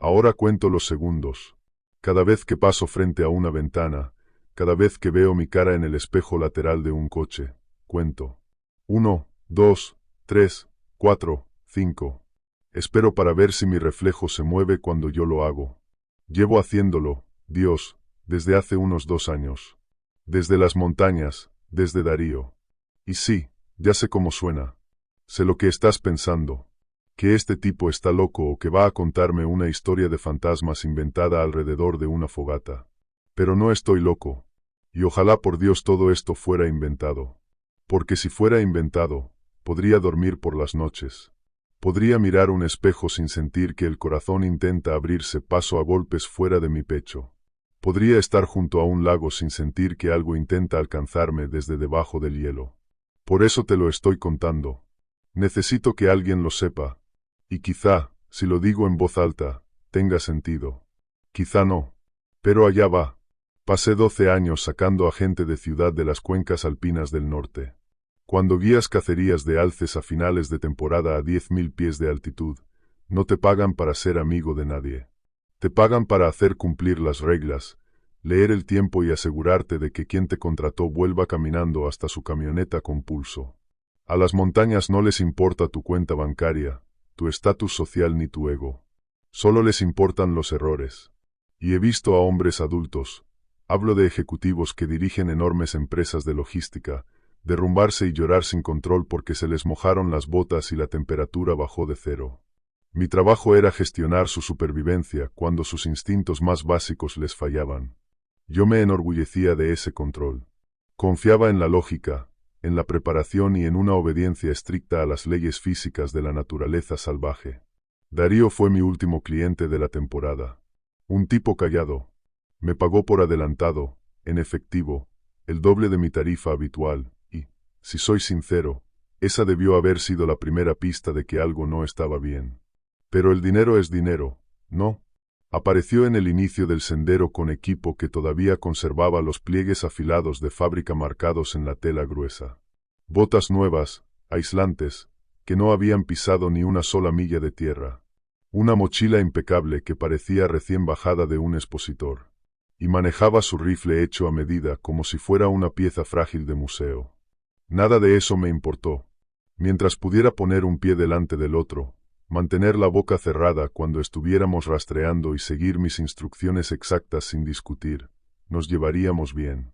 Ahora cuento los segundos. Cada vez que paso frente a una ventana, cada vez que veo mi cara en el espejo lateral de un coche, cuento. 1, 2, 3, 4, 5. Espero para ver si mi reflejo se mueve cuando yo lo hago. Llevo haciéndolo, Dios, desde hace unos 2 años. Desde las montañas, desde Darío. Y sí, ya sé cómo suena. Sé lo que estás pensando. Que este tipo está loco o que va a contarme una historia de fantasmas inventada alrededor de una fogata. Pero no estoy loco. Y ojalá por Dios todo esto fuera inventado. Porque si fuera inventado, podría dormir por las noches. Podría mirar un espejo sin sentir que el corazón intenta abrirse paso a golpes fuera de mi pecho. Podría estar junto a un lago sin sentir que algo intenta alcanzarme desde debajo del hielo. Por eso te lo estoy contando. Necesito que alguien lo sepa. Y quizá, si lo digo en voz alta, tenga sentido. Quizá no. Pero allá va. Pasé 12 años sacando a gente de ciudad de las cuencas alpinas del norte. Cuando guías cacerías de alces a finales de temporada a 10.000 pies de altitud, no te pagan para ser amigo de nadie. Te pagan para hacer cumplir las reglas, leer el tiempo y asegurarte de que quien te contrató vuelva caminando hasta su camioneta con pulso. A las montañas no les importa tu cuenta bancaria, tu estatus social ni tu ego. Solo les importan los errores. Y he visto a hombres adultos, hablo de ejecutivos que dirigen enormes empresas de logística, derrumbarse y llorar sin control porque se les mojaron las botas y la temperatura bajó de 0. Mi trabajo era gestionar su supervivencia cuando sus instintos más básicos les fallaban. Yo me enorgullecía de ese control. Confiaba en la lógica, en la preparación y en una obediencia estricta a las leyes físicas de la naturaleza salvaje. Darío fue mi último cliente de la temporada. Un tipo callado. Me pagó por adelantado, en efectivo, el doble de mi tarifa habitual, y, si soy sincero, esa debió haber sido la primera pista de que algo no estaba bien. Pero el dinero es dinero, ¿no? Apareció en el inicio del sendero con equipo que todavía conservaba los pliegues afilados de fábrica marcados en la tela gruesa. Botas nuevas, aislantes, que no habían pisado ni una sola milla de tierra. Una mochila impecable que parecía recién bajada de un expositor. Y manejaba su rifle hecho a medida como si fuera una pieza frágil de museo. Nada de eso me importó. Mientras pudiera poner un pie delante del otro, mantener la boca cerrada cuando estuviéramos rastreando y seguir mis instrucciones exactas sin discutir, nos llevaríamos bien.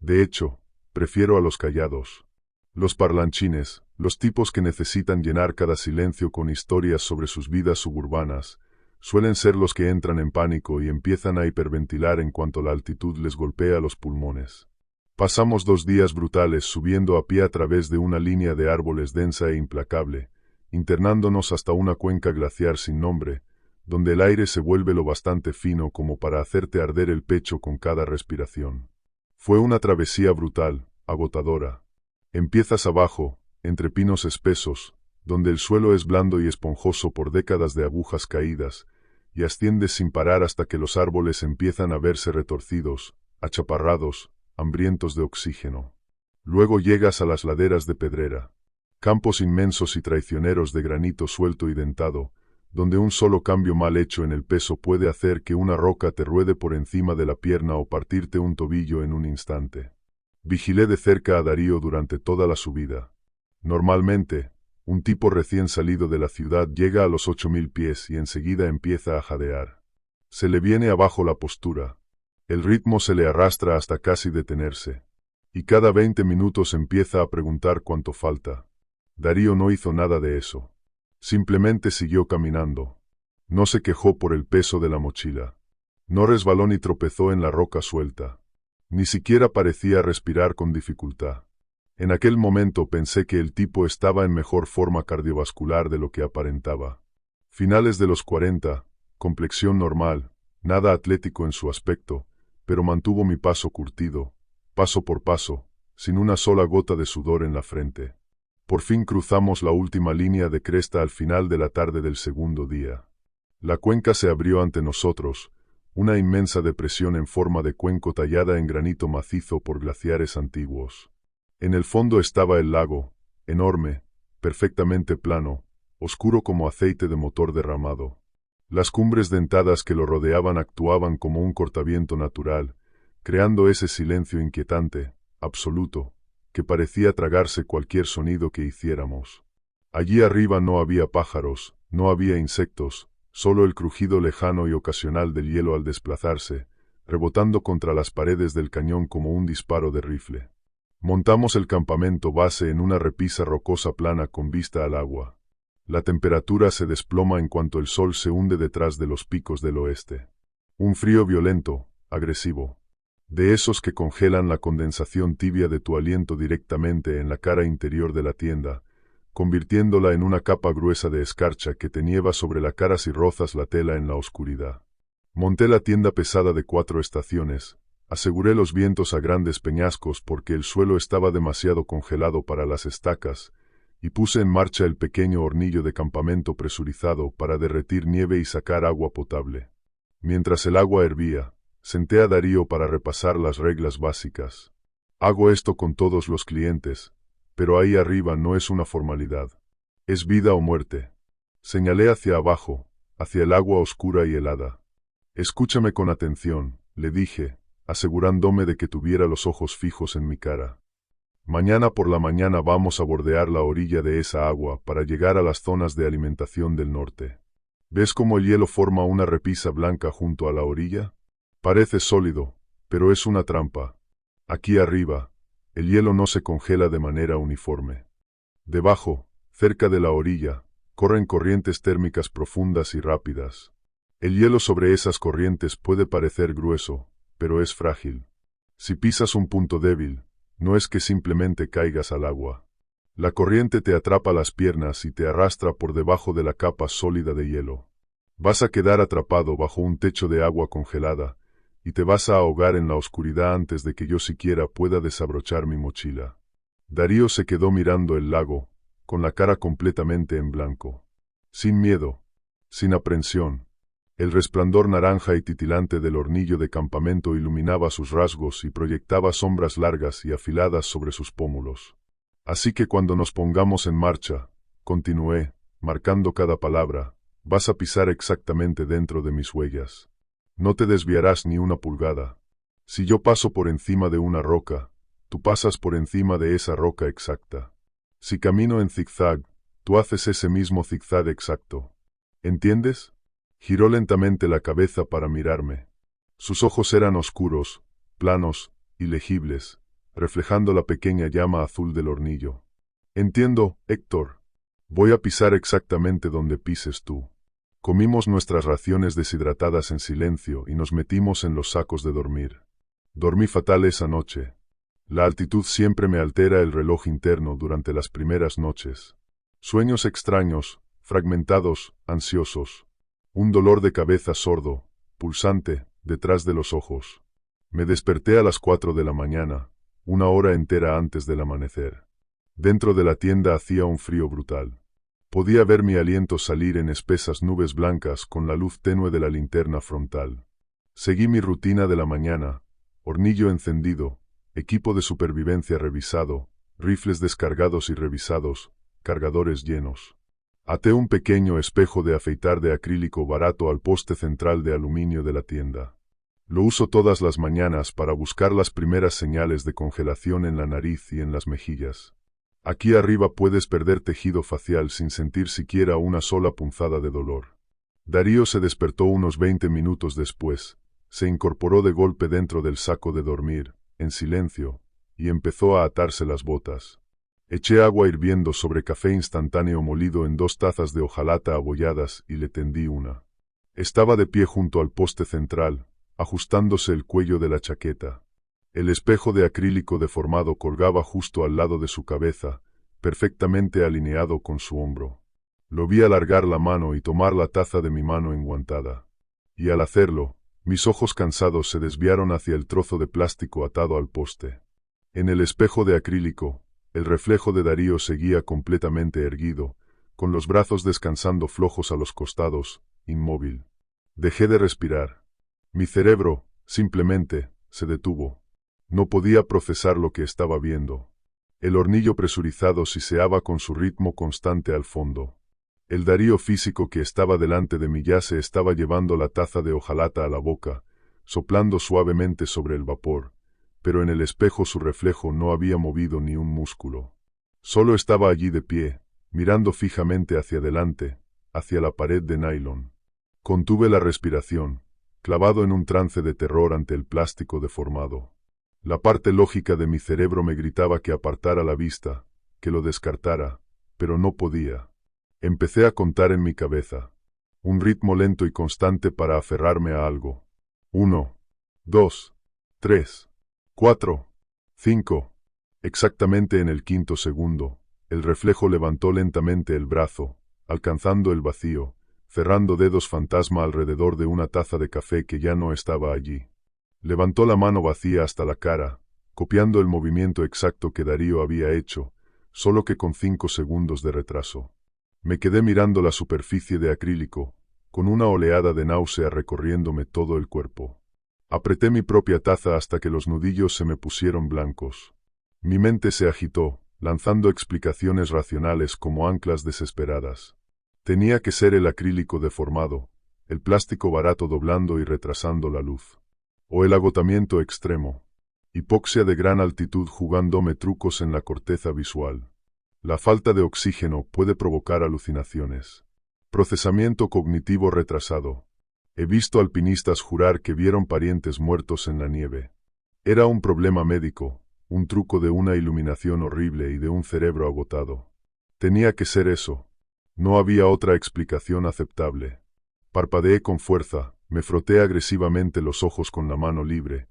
De hecho, prefiero a los callados. Los parlanchines, los tipos que necesitan llenar cada silencio con historias sobre sus vidas suburbanas, suelen ser los que entran en pánico y empiezan a hiperventilar en cuanto la altitud les golpea los pulmones. Pasamos 2 días brutales subiendo a pie a través de una línea de árboles densa e implacable, internándonos hasta una cuenca glaciar sin nombre, donde el aire se vuelve lo bastante fino como para hacerte arder el pecho con cada respiración. Fue una travesía brutal, agotadora. Empiezas abajo, entre pinos espesos, donde el suelo es blando y esponjoso por décadas de agujas caídas, y asciendes sin parar hasta que los árboles empiezan a verse retorcidos, achaparrados, hambrientos de oxígeno. Luego llegas a las laderas de Pedrera. Campos inmensos y traicioneros de granito suelto y dentado, donde un solo cambio mal hecho en el peso puede hacer que una roca te ruede por encima de la pierna o partirte un tobillo en un instante. Vigilé de cerca a Darío durante toda la subida. Normalmente, un tipo recién salido de la ciudad llega a los 8.000 pies y enseguida empieza a jadear. Se le viene abajo la postura. El ritmo se le arrastra hasta casi detenerse. Y cada 20 minutos empieza a preguntar cuánto falta. Darío no hizo nada de eso. Simplemente siguió caminando. No se quejó por el peso de la mochila. No resbaló ni tropezó en la roca suelta. Ni siquiera parecía respirar con dificultad. En aquel momento pensé que el tipo estaba en mejor forma cardiovascular de lo que aparentaba. Finales de los 40, complexión normal, nada atlético en su aspecto, pero mantuvo mi paso curtido, paso por paso, sin una sola gota de sudor en la frente. Por fin cruzamos la última línea de cresta al final de la tarde del segundo día. La cuenca se abrió ante nosotros, una inmensa depresión en forma de cuenco tallada en granito macizo por glaciares antiguos. En el fondo estaba el lago, enorme, perfectamente plano, oscuro como aceite de motor derramado. Las cumbres dentadas que lo rodeaban actuaban como un cortaviento natural, creando ese silencio inquietante, absoluto, que parecía tragarse cualquier sonido que hiciéramos. Allí arriba no había pájaros, no había insectos, solo el crujido lejano y ocasional del hielo al desplazarse, rebotando contra las paredes del cañón como un disparo de rifle. Montamos el campamento base en una repisa rocosa plana con vista al agua. La temperatura se desploma en cuanto el sol se hunde detrás de los picos del oeste. Un frío violento, agresivo. De esos que congelan la condensación tibia de tu aliento directamente en la cara interior de la tienda, convirtiéndola en una capa gruesa de escarcha que te nieva sobre la cara si rozas la tela en la oscuridad. Monté la tienda pesada de 4 estaciones, aseguré los vientos a grandes peñascos porque el suelo estaba demasiado congelado para las estacas, y puse en marcha el pequeño hornillo de campamento presurizado para derretir nieve y sacar agua potable. Mientras el agua hervía, senté a Darío para repasar las reglas básicas. Hago esto con todos los clientes, pero ahí arriba no es una formalidad. Es vida o muerte. Señalé hacia abajo, hacia el agua oscura y helada. Escúchame con atención, le dije, asegurándome de que tuviera los ojos fijos en mi cara. Mañana por la mañana vamos a bordear la orilla de esa agua para llegar a las zonas de alimentación del norte. ¿Ves cómo el hielo forma una repisa blanca junto a la orilla? Parece sólido, pero es una trampa. Aquí arriba, el hielo no se congela de manera uniforme. Debajo, cerca de la orilla, corren corrientes térmicas profundas y rápidas. El hielo sobre esas corrientes puede parecer grueso, pero es frágil. Si pisas un punto débil, no es que simplemente caigas al agua. La corriente te atrapa las piernas y te arrastra por debajo de la capa sólida de hielo. Vas a quedar atrapado bajo un techo de agua congelada, y te vas a ahogar en la oscuridad antes de que yo siquiera pueda desabrochar mi mochila. Darío se quedó mirando el lago, con la cara completamente en blanco. Sin miedo, sin aprensión. El resplandor naranja y titilante del hornillo de campamento iluminaba sus rasgos y proyectaba sombras largas y afiladas sobre sus pómulos. Así que cuando nos pongamos en marcha, continué, marcando cada palabra, vas a pisar exactamente dentro de mis huellas. No te desviarás ni una pulgada. Si yo paso por encima de una roca, tú pasas por encima de esa roca exacta. Si camino en zigzag, tú haces ese mismo zigzag exacto. ¿Entiendes? Giró lentamente la cabeza para mirarme. Sus ojos eran oscuros, planos, ilegibles, reflejando la pequeña llama azul del hornillo. Entiendo, Héctor. Voy a pisar exactamente donde pises tú. Comimos nuestras raciones deshidratadas en silencio y nos metimos en los sacos de dormir. Dormí fatal esa noche. La altitud siempre me altera el reloj interno durante las primeras noches. Sueños extraños, fragmentados, ansiosos. Un dolor de cabeza sordo, pulsante, detrás de los ojos. Me desperté a las 4 de la mañana, una hora entera antes del amanecer. Dentro de la tienda hacía un frío brutal. Podía ver mi aliento salir en espesas nubes blancas con la luz tenue de la linterna frontal. Seguí mi rutina de la mañana, hornillo encendido, equipo de supervivencia revisado, rifles descargados y revisados, cargadores llenos. Até un pequeño espejo de afeitar de acrílico barato al poste central de aluminio de la tienda. Lo uso todas las mañanas para buscar las primeras señales de congelación en la nariz y en las mejillas. Aquí arriba puedes perder tejido facial sin sentir siquiera una sola punzada de dolor. Darío se despertó unos 20 minutos después, se incorporó de golpe dentro del saco de dormir, en silencio, y empezó a atarse las botas. Eché agua hirviendo sobre café instantáneo molido en 2 tazas de hojalata abolladas y le tendí una. Estaba de pie junto al poste central, ajustándose el cuello de la chaqueta. El espejo de acrílico deformado colgaba justo al lado de su cabeza, perfectamente alineado con su hombro. Lo vi alargar la mano y tomar la taza de mi mano enguantada. Y al hacerlo, mis ojos cansados se desviaron hacia el trozo de plástico atado al poste. En el espejo de acrílico, el reflejo de Darío seguía completamente erguido, con los brazos descansando flojos a los costados, inmóvil. Dejé de respirar. Mi cerebro, simplemente, se detuvo. No podía procesar lo que estaba viendo. El hornillo presurizado siseaba con su ritmo constante al fondo. El Darío físico que estaba delante de mí ya se estaba llevando la taza de hojalata a la boca, soplando suavemente sobre el vapor, pero en el espejo su reflejo no había movido ni un músculo. Solo estaba allí de pie, mirando fijamente hacia adelante, hacia la pared de nylon. Contuve la respiración, clavado en un trance de terror ante el plástico deformado. La parte lógica de mi cerebro me gritaba que apartara la vista, que lo descartara, pero no podía. Empecé a contar en mi cabeza. Un ritmo lento y constante para aferrarme a algo. 1, 2, 3, 4, 5. Exactamente en el quinto segundo, el reflejo levantó lentamente el brazo, alcanzando el vacío, cerrando dedos fantasma alrededor de una taza de café que ya no estaba allí. Levantó la mano vacía hasta la cara, copiando el movimiento exacto que Darío había hecho, solo que con 5 segundos de retraso. Me quedé mirando la superficie de acrílico, con una oleada de náusea recorriéndome todo el cuerpo. Apreté mi propia taza hasta que los nudillos se me pusieron blancos. Mi mente se agitó, lanzando explicaciones racionales como anclas desesperadas. Tenía que ser el acrílico deformado, el plástico barato doblando y retrasando la luz. O el agotamiento extremo. Hipoxia de gran altitud jugándome trucos en la corteza visual. La falta de oxígeno puede provocar alucinaciones. Procesamiento cognitivo retrasado. He visto alpinistas jurar que vieron parientes muertos en la nieve. Era un problema médico, un truco de una iluminación horrible y de un cerebro agotado. Tenía que ser eso. No había otra explicación aceptable. Parpadeé con fuerza, me froté agresivamente los ojos con la mano libre,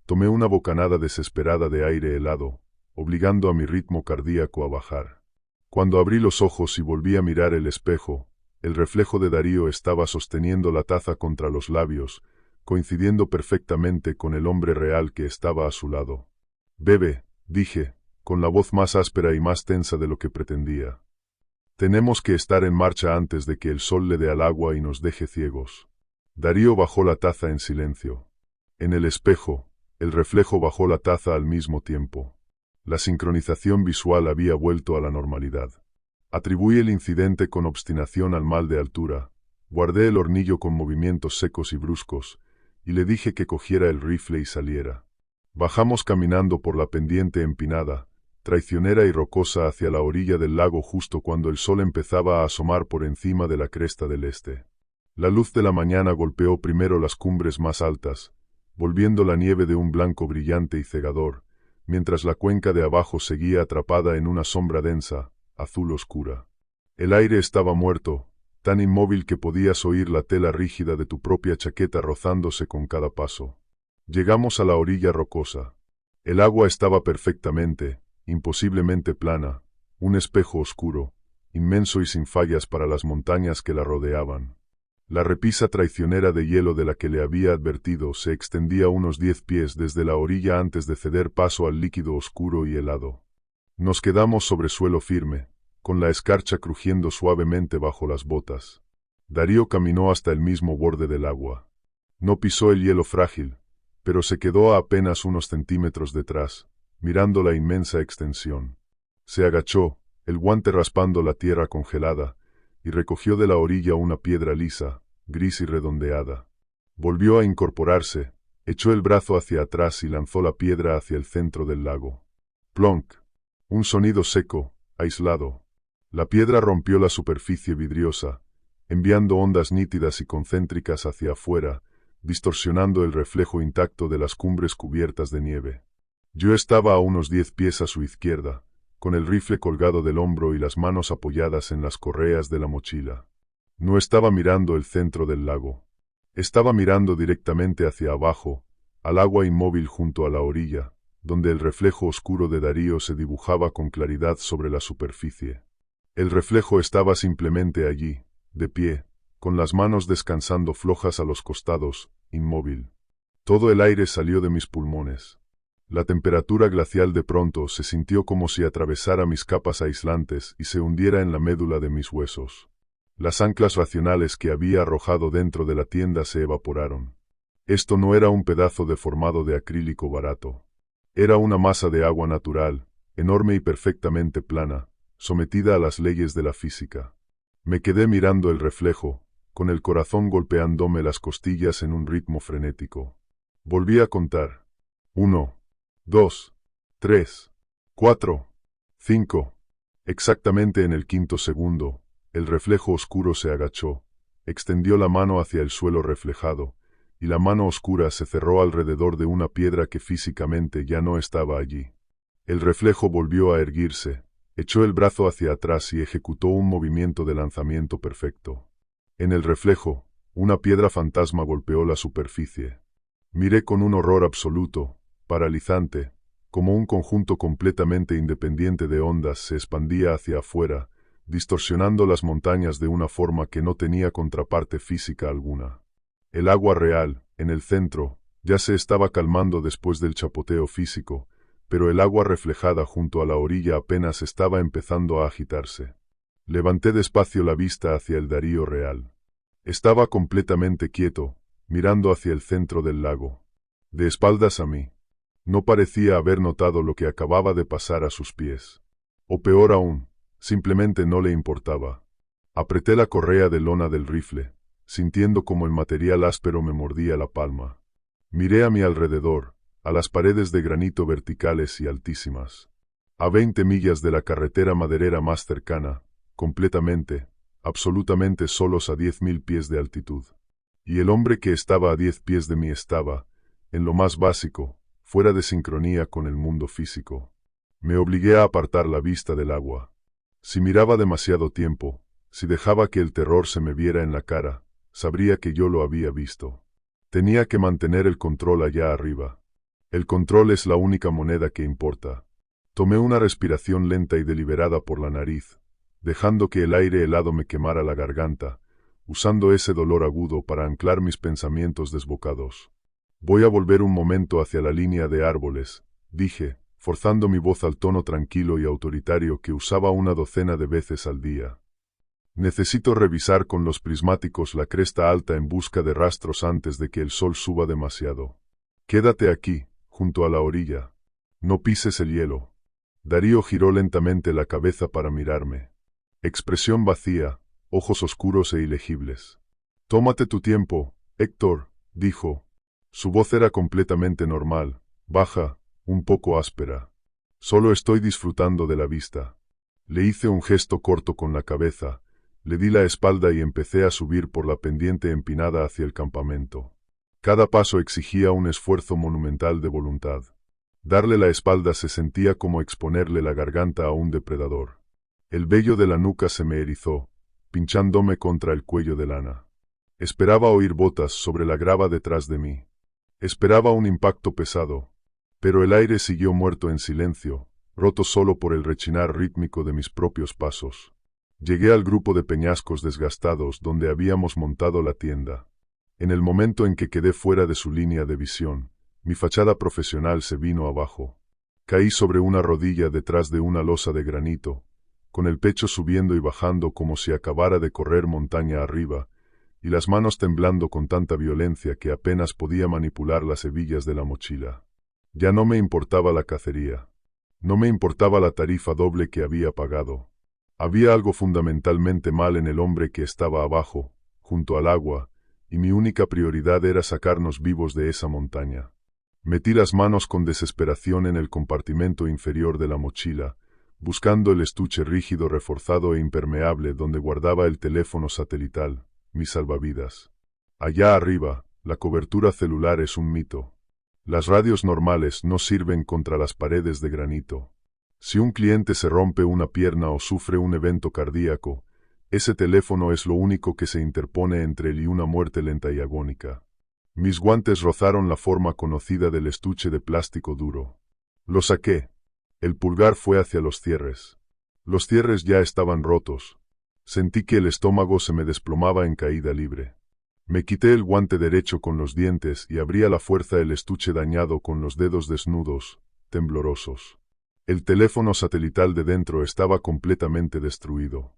tomé una bocanada desesperada de aire helado, obligando a mi ritmo cardíaco a bajar. Cuando abrí los ojos y volví a mirar el espejo, el reflejo de Darío estaba sosteniendo la taza contra los labios, coincidiendo perfectamente con el hombre real que estaba a su lado. «Bebe», dije, con la voz más áspera y más tensa de lo que pretendía. «Tenemos que estar en marcha antes de que el sol le dé al agua y nos deje ciegos». Darío bajó la taza en silencio. En el espejo, el reflejo bajó la taza al mismo tiempo. La sincronización visual había vuelto a la normalidad. Atribuí el incidente con obstinación al mal de altura, guardé el hornillo con movimientos secos y bruscos, y le dije que cogiera el rifle y saliera. Bajamos caminando por la pendiente empinada, traicionera y rocosa hacia la orilla del lago justo cuando el sol empezaba a asomar por encima de la cresta del este. La luz de la mañana golpeó primero las cumbres más altas, volviendo la nieve de un blanco brillante y cegador, mientras la cuenca de abajo seguía atrapada en una sombra densa, azul oscura. El aire estaba muerto, tan inmóvil que podías oír la tela rígida de tu propia chaqueta rozándose con cada paso. Llegamos a la orilla rocosa. El agua estaba perfectamente, imposiblemente plana, un espejo oscuro, inmenso y sin fallas para las montañas que la rodeaban. La repisa traicionera de hielo de la que le había advertido se extendía unos 10 pies desde la orilla antes de ceder paso al líquido oscuro y helado. Nos quedamos sobre suelo firme, con la escarcha crujiendo suavemente bajo las botas. Darío caminó hasta el mismo borde del agua. No pisó el hielo frágil, pero se quedó a apenas unos centímetros detrás, mirando la inmensa extensión. Se agachó, el guante raspando la tierra congelada, y recogió de la orilla una piedra lisa, gris y redondeada. Volvió a incorporarse, echó el brazo hacia atrás y lanzó la piedra hacia el centro del lago. Plonk. Un sonido seco, aislado. La piedra rompió la superficie vidriosa, enviando ondas nítidas y concéntricas hacia afuera, distorsionando el reflejo intacto de las cumbres cubiertas de nieve. Yo estaba a unos 10 pies a su izquierda, con el rifle colgado del hombro y las manos apoyadas en las correas de la mochila. No estaba mirando el centro del lago. Estaba mirando directamente hacia abajo, al agua inmóvil junto a la orilla, donde el reflejo oscuro de Darío se dibujaba con claridad sobre la superficie. El reflejo estaba simplemente allí, de pie, con las manos descansando flojas a los costados, inmóvil. Todo el aire salió de mis pulmones. La temperatura glacial de pronto se sintió como si atravesara mis capas aislantes y se hundiera en la médula de mis huesos. Las anclas racionales que había arrojado dentro de la tienda se evaporaron. Esto no era un pedazo deformado de acrílico barato. Era una masa de agua natural, enorme y perfectamente plana, sometida a las leyes de la física. Me quedé mirando el reflejo, con el corazón golpeándome las costillas en un ritmo frenético. Volví a contar. 1, 2, 3, 4, 5. Exactamente en el quinto segundo, el reflejo oscuro se agachó, extendió la mano hacia el suelo reflejado, y la mano oscura se cerró alrededor de una piedra que físicamente ya no estaba allí. El reflejo volvió a erguirse, echó el brazo hacia atrás y ejecutó un movimiento de lanzamiento perfecto. En el reflejo, una piedra fantasma golpeó la superficie. Miré con un horror absoluto, paralizante, como un conjunto completamente independiente de ondas se expandía hacia afuera, distorsionando las montañas de una forma que no tenía contraparte física alguna. El agua real, en el centro, ya se estaba calmando después del chapoteo físico, pero el agua reflejada junto a la orilla apenas estaba empezando a agitarse. Levanté despacio la vista hacia el Darío real. Estaba completamente quieto, mirando hacia el centro del lago. De espaldas a mí. No parecía haber notado lo que acababa de pasar a sus pies. O peor aún, simplemente no le importaba. Apreté la correa de lona del rifle, sintiendo como el material áspero me mordía la palma. Miré a mi alrededor, a las paredes de granito verticales y altísimas. A 20 millas de la carretera maderera más cercana, completamente, absolutamente solos a 10.000 pies de altitud. Y el hombre que estaba a 10 pies de mí estaba, en lo más básico, fuera de sincronía con el mundo físico. Me obligué a apartar la vista del agua. Si miraba demasiado tiempo, si dejaba que el terror se me viera en la cara, sabría que yo lo había visto. Tenía que mantener el control allá arriba. El control es la única moneda que importa. Tomé una respiración lenta y deliberada por la nariz, dejando que el aire helado me quemara la garganta, usando ese dolor agudo para anclar mis pensamientos desbocados. Voy a volver un momento hacia la línea de árboles, dije, forzando mi voz al tono tranquilo y autoritario que usaba una docena de veces al día. Necesito revisar con los prismáticos la cresta alta en busca de rastros antes de que el sol suba demasiado. Quédate aquí, junto a la orilla. No pises el hielo. Darío giró lentamente la cabeza para mirarme. Expresión vacía, ojos oscuros e ilegibles. Tómate tu tiempo, Héctor, dijo. Su voz era completamente normal, baja, un poco áspera. Solo estoy disfrutando de la vista. Le hice un gesto corto con la cabeza, le di la espalda y empecé a subir por la pendiente empinada hacia el campamento. Cada paso exigía un esfuerzo monumental de voluntad. Darle la espalda se sentía como exponerle la garganta a un depredador. El vello de la nuca se me erizó, pinchándome contra el cuello de lana. Esperaba oír botas sobre la grava detrás de mí. Esperaba un impacto pesado, pero el aire siguió muerto en silencio, roto solo por el rechinar rítmico de mis propios pasos. Llegué al grupo de peñascos desgastados donde habíamos montado la tienda. En el momento en que quedé fuera de su línea de visión, mi fachada profesional se vino abajo. Caí sobre una rodilla detrás de una losa de granito, con el pecho subiendo y bajando como si acabara de correr montaña arriba, y las manos temblando con tanta violencia que apenas podía manipular las hebillas de la mochila. Ya no me importaba la cacería. No me importaba la tarifa doble que había pagado. Había algo fundamentalmente mal en el hombre que estaba abajo, junto al agua, y mi única prioridad era sacarnos vivos de esa montaña. Metí las manos con desesperación en el compartimento inferior de la mochila, buscando el estuche rígido reforzado e impermeable donde guardaba el teléfono satelital, mis salvavidas. Allá arriba, la cobertura celular es un mito. Las radios normales no sirven contra las paredes de granito. Si un cliente se rompe una pierna o sufre un evento cardíaco, ese teléfono es lo único que se interpone entre él y una muerte lenta y agónica. Mis guantes rozaron la forma conocida del estuche de plástico duro. Lo saqué. El pulgar fue hacia los cierres. Los cierres ya estaban rotos. Sentí que el estómago se me desplomaba en caída libre. Me quité el guante derecho con los dientes y abrí a la fuerza el estuche dañado con los dedos desnudos, temblorosos. El teléfono satelital de dentro estaba completamente destruido.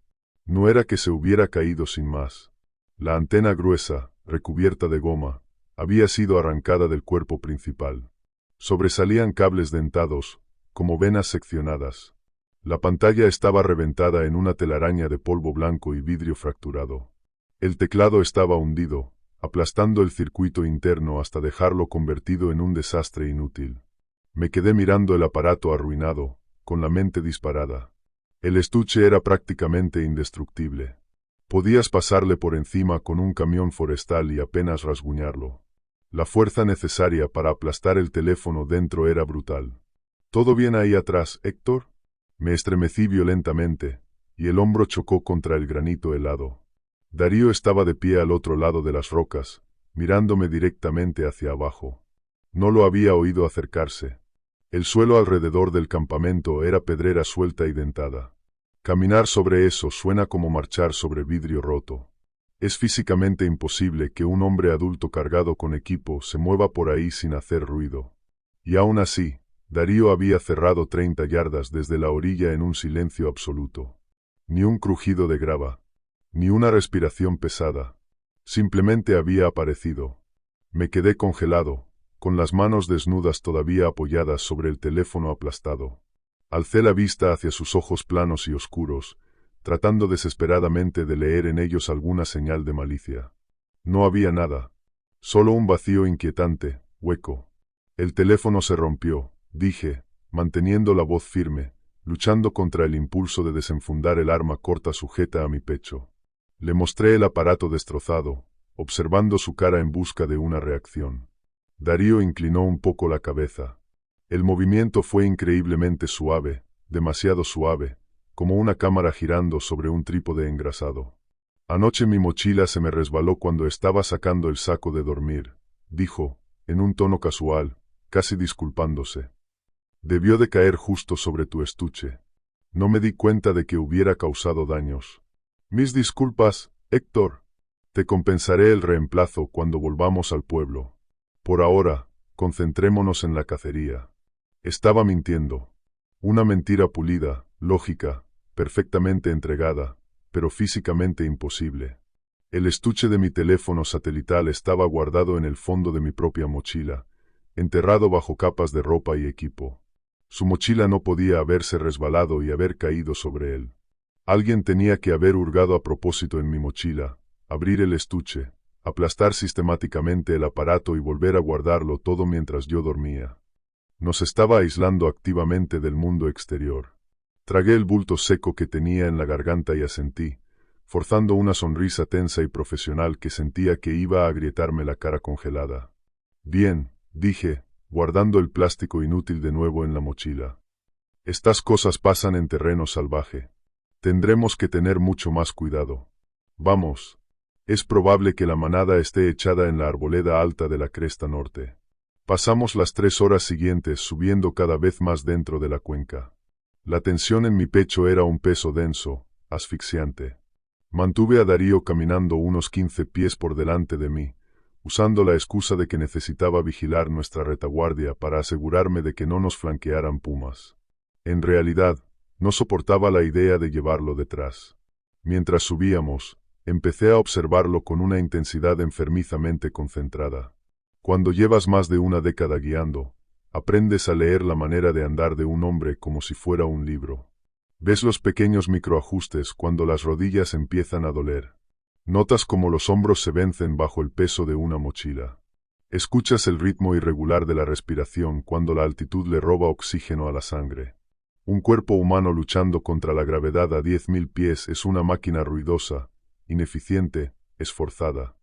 No era que se hubiera caído sin más. La antena gruesa, recubierta de goma, había sido arrancada del cuerpo principal. Sobresalían cables dentados, como venas seccionadas. La pantalla estaba reventada en una telaraña de polvo blanco y vidrio fracturado. El teclado estaba hundido, aplastando el circuito interno hasta dejarlo convertido en un desastre inútil. Me quedé mirando el aparato arruinado, con la mente disparada. El estuche era prácticamente indestructible. Podías pasarle por encima con un camión forestal y apenas rasguñarlo. La fuerza necesaria para aplastar el teléfono dentro era brutal. ¿Todo bien ahí atrás, Héctor? Me estremecí violentamente, y el hombro chocó contra el granito helado. Darío estaba de pie al otro lado de las rocas, mirándome directamente hacia abajo. No lo había oído acercarse. El suelo alrededor del campamento era pedrera suelta y dentada. Caminar sobre eso suena como marchar sobre vidrio roto. Es físicamente imposible que un hombre adulto cargado con equipo se mueva por ahí sin hacer ruido. Y aún así, Darío había cerrado 30 yardas desde la orilla en un silencio absoluto. Ni un crujido de grava, ni una respiración pesada. Simplemente había aparecido. Me quedé congelado, con las manos desnudas todavía apoyadas sobre el teléfono aplastado. Alcé la vista hacia sus ojos planos y oscuros, tratando desesperadamente de leer en ellos alguna señal de malicia. No había nada. Solo un vacío inquietante, hueco. El teléfono se rompió, dije, manteniendo la voz firme, luchando contra el impulso de desenfundar el arma corta sujeta a mi pecho. Le mostré el aparato destrozado, observando su cara en busca de una reacción. Darío inclinó un poco la cabeza. El movimiento fue increíblemente suave, demasiado suave, como una cámara girando sobre un trípode engrasado. Anoche mi mochila se me resbaló cuando estaba sacando el saco de dormir, dijo, en un tono casual, casi disculpándose. Debió de caer justo sobre tu estuche. No me di cuenta de que hubiera causado daños. Mis disculpas, Héctor. Te compensaré el reemplazo cuando volvamos al pueblo. Por ahora, concentrémonos en la cacería. Estaba mintiendo. Una mentira pulida, lógica, perfectamente entregada, pero físicamente imposible. El estuche de mi teléfono satelital estaba guardado en el fondo de mi propia mochila, enterrado bajo capas de ropa y equipo. Su mochila no podía haberse resbalado y haber caído sobre él. Alguien tenía que haber hurgado a propósito en mi mochila, abrir el estuche, aplastar sistemáticamente el aparato y volver a guardarlo todo mientras yo dormía. Nos estaba aislando activamente del mundo exterior. Tragué el bulto seco que tenía en la garganta y asentí, forzando una sonrisa tensa y profesional que sentía que iba a agrietarme la cara congelada. Bien, dije, guardando el plástico inútil de nuevo en la mochila. Estas cosas pasan en terreno salvaje. Tendremos que tener mucho más cuidado. Vamos. Es probable que la manada esté echada en la arboleda alta de la cresta norte. Pasamos las 3 horas siguientes subiendo cada vez más dentro de la cuenca. La tensión en mi pecho era un peso denso, asfixiante. Mantuve a Darío caminando unos 15 pies por delante de mí, usando la excusa de que necesitaba vigilar nuestra retaguardia para asegurarme de que no nos flanquearan pumas. En realidad, no soportaba la idea de llevarlo detrás. Mientras subíamos, empecé a observarlo con una intensidad enfermizamente concentrada. Cuando llevas más de una década guiando, aprendes a leer la manera de andar de un hombre como si fuera un libro. Ves los pequeños microajustes cuando las rodillas empiezan a doler. Notas cómo los hombros se vencen bajo el peso de una mochila. Escuchas el ritmo irregular de la respiración cuando la altitud le roba oxígeno a la sangre. Un cuerpo humano luchando contra la gravedad a 10.000 pies es una máquina ruidosa, ineficiente, esforzada.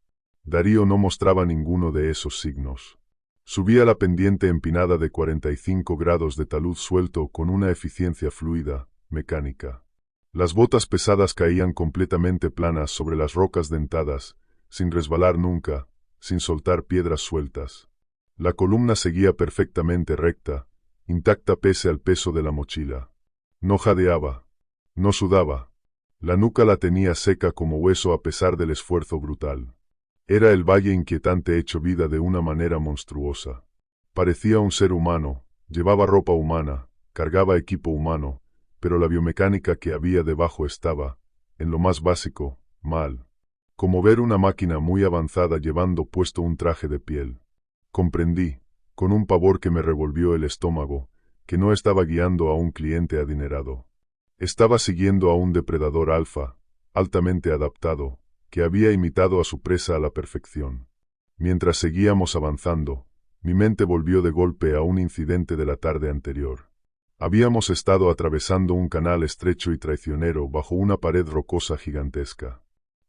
Darío no mostraba ninguno de esos signos. Subía la pendiente empinada de 45 grados de talud suelto con una eficiencia fluida, mecánica. Las botas pesadas caían completamente planas sobre las rocas dentadas, sin resbalar nunca, sin soltar piedras sueltas. La columna seguía perfectamente recta, intacta pese al peso de la mochila. No jadeaba, no sudaba. La nuca la tenía seca como hueso a pesar del esfuerzo brutal. Era el valle inquietante hecho vida de una manera monstruosa. Parecía un ser humano, llevaba ropa humana, cargaba equipo humano, pero la biomecánica que había debajo estaba, en lo más básico, mal. Como ver una máquina muy avanzada llevando puesto un traje de piel. Comprendí, con un pavor que me revolvió el estómago, que no estaba guiando a un cliente adinerado. Estaba siguiendo a un depredador alfa, altamente adaptado, que había imitado a su presa a la perfección. Mientras seguíamos avanzando, mi mente volvió de golpe a un incidente de la tarde anterior. Habíamos estado atravesando un canal estrecho y traicionero bajo una pared rocosa gigantesca.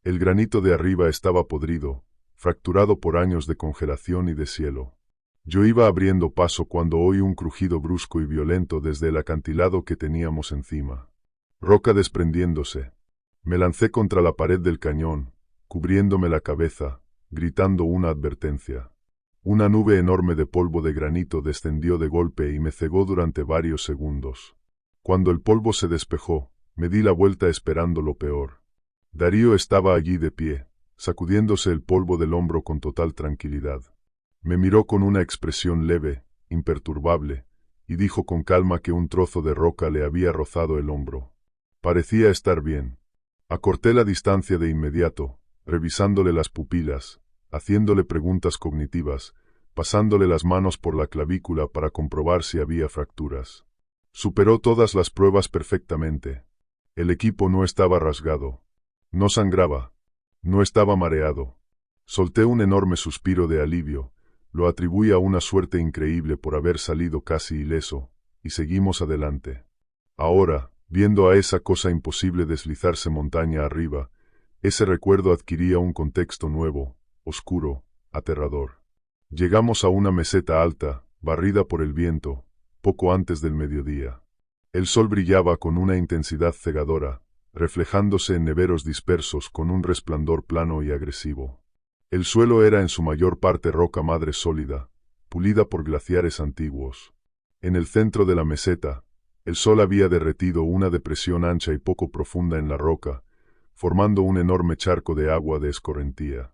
El granito de arriba estaba podrido, fracturado por años de congelación y deshielo. Yo iba abriendo paso cuando oí un crujido brusco y violento desde el acantilado que teníamos encima. Roca desprendiéndose. Me lancé contra la pared del cañón, cubriéndome la cabeza, gritando una advertencia. Una nube enorme de polvo de granito descendió de golpe y me cegó durante varios segundos. Cuando el polvo se despejó, me di la vuelta esperando lo peor. Darío estaba allí de pie, sacudiéndose el polvo del hombro con total tranquilidad. Me miró con una expresión leve, imperturbable, y dijo con calma que un trozo de roca le había rozado el hombro. Parecía estar bien. Acorté la distancia de inmediato, revisándole las pupilas, haciéndole preguntas cognitivas, pasándole las manos por la clavícula para comprobar si había fracturas. Superó todas las pruebas perfectamente. El equipo no estaba rasgado. No sangraba. No estaba mareado. Solté un enorme suspiro de alivio, lo atribuí a una suerte increíble por haber salido casi ileso, y seguimos adelante. Ahora, viendo a esa cosa imposible deslizarse montaña arriba, ese recuerdo adquiría un contexto nuevo, oscuro, aterrador. Llegamos a una meseta alta, barrida por el viento, poco antes del mediodía. El sol brillaba con una intensidad cegadora, reflejándose en neveros dispersos con un resplandor plano y agresivo. El suelo era en su mayor parte roca madre sólida, pulida por glaciares antiguos. En el centro de la meseta, el sol había derretido una depresión ancha y poco profunda en la roca, formando un enorme charco de agua de escorrentía.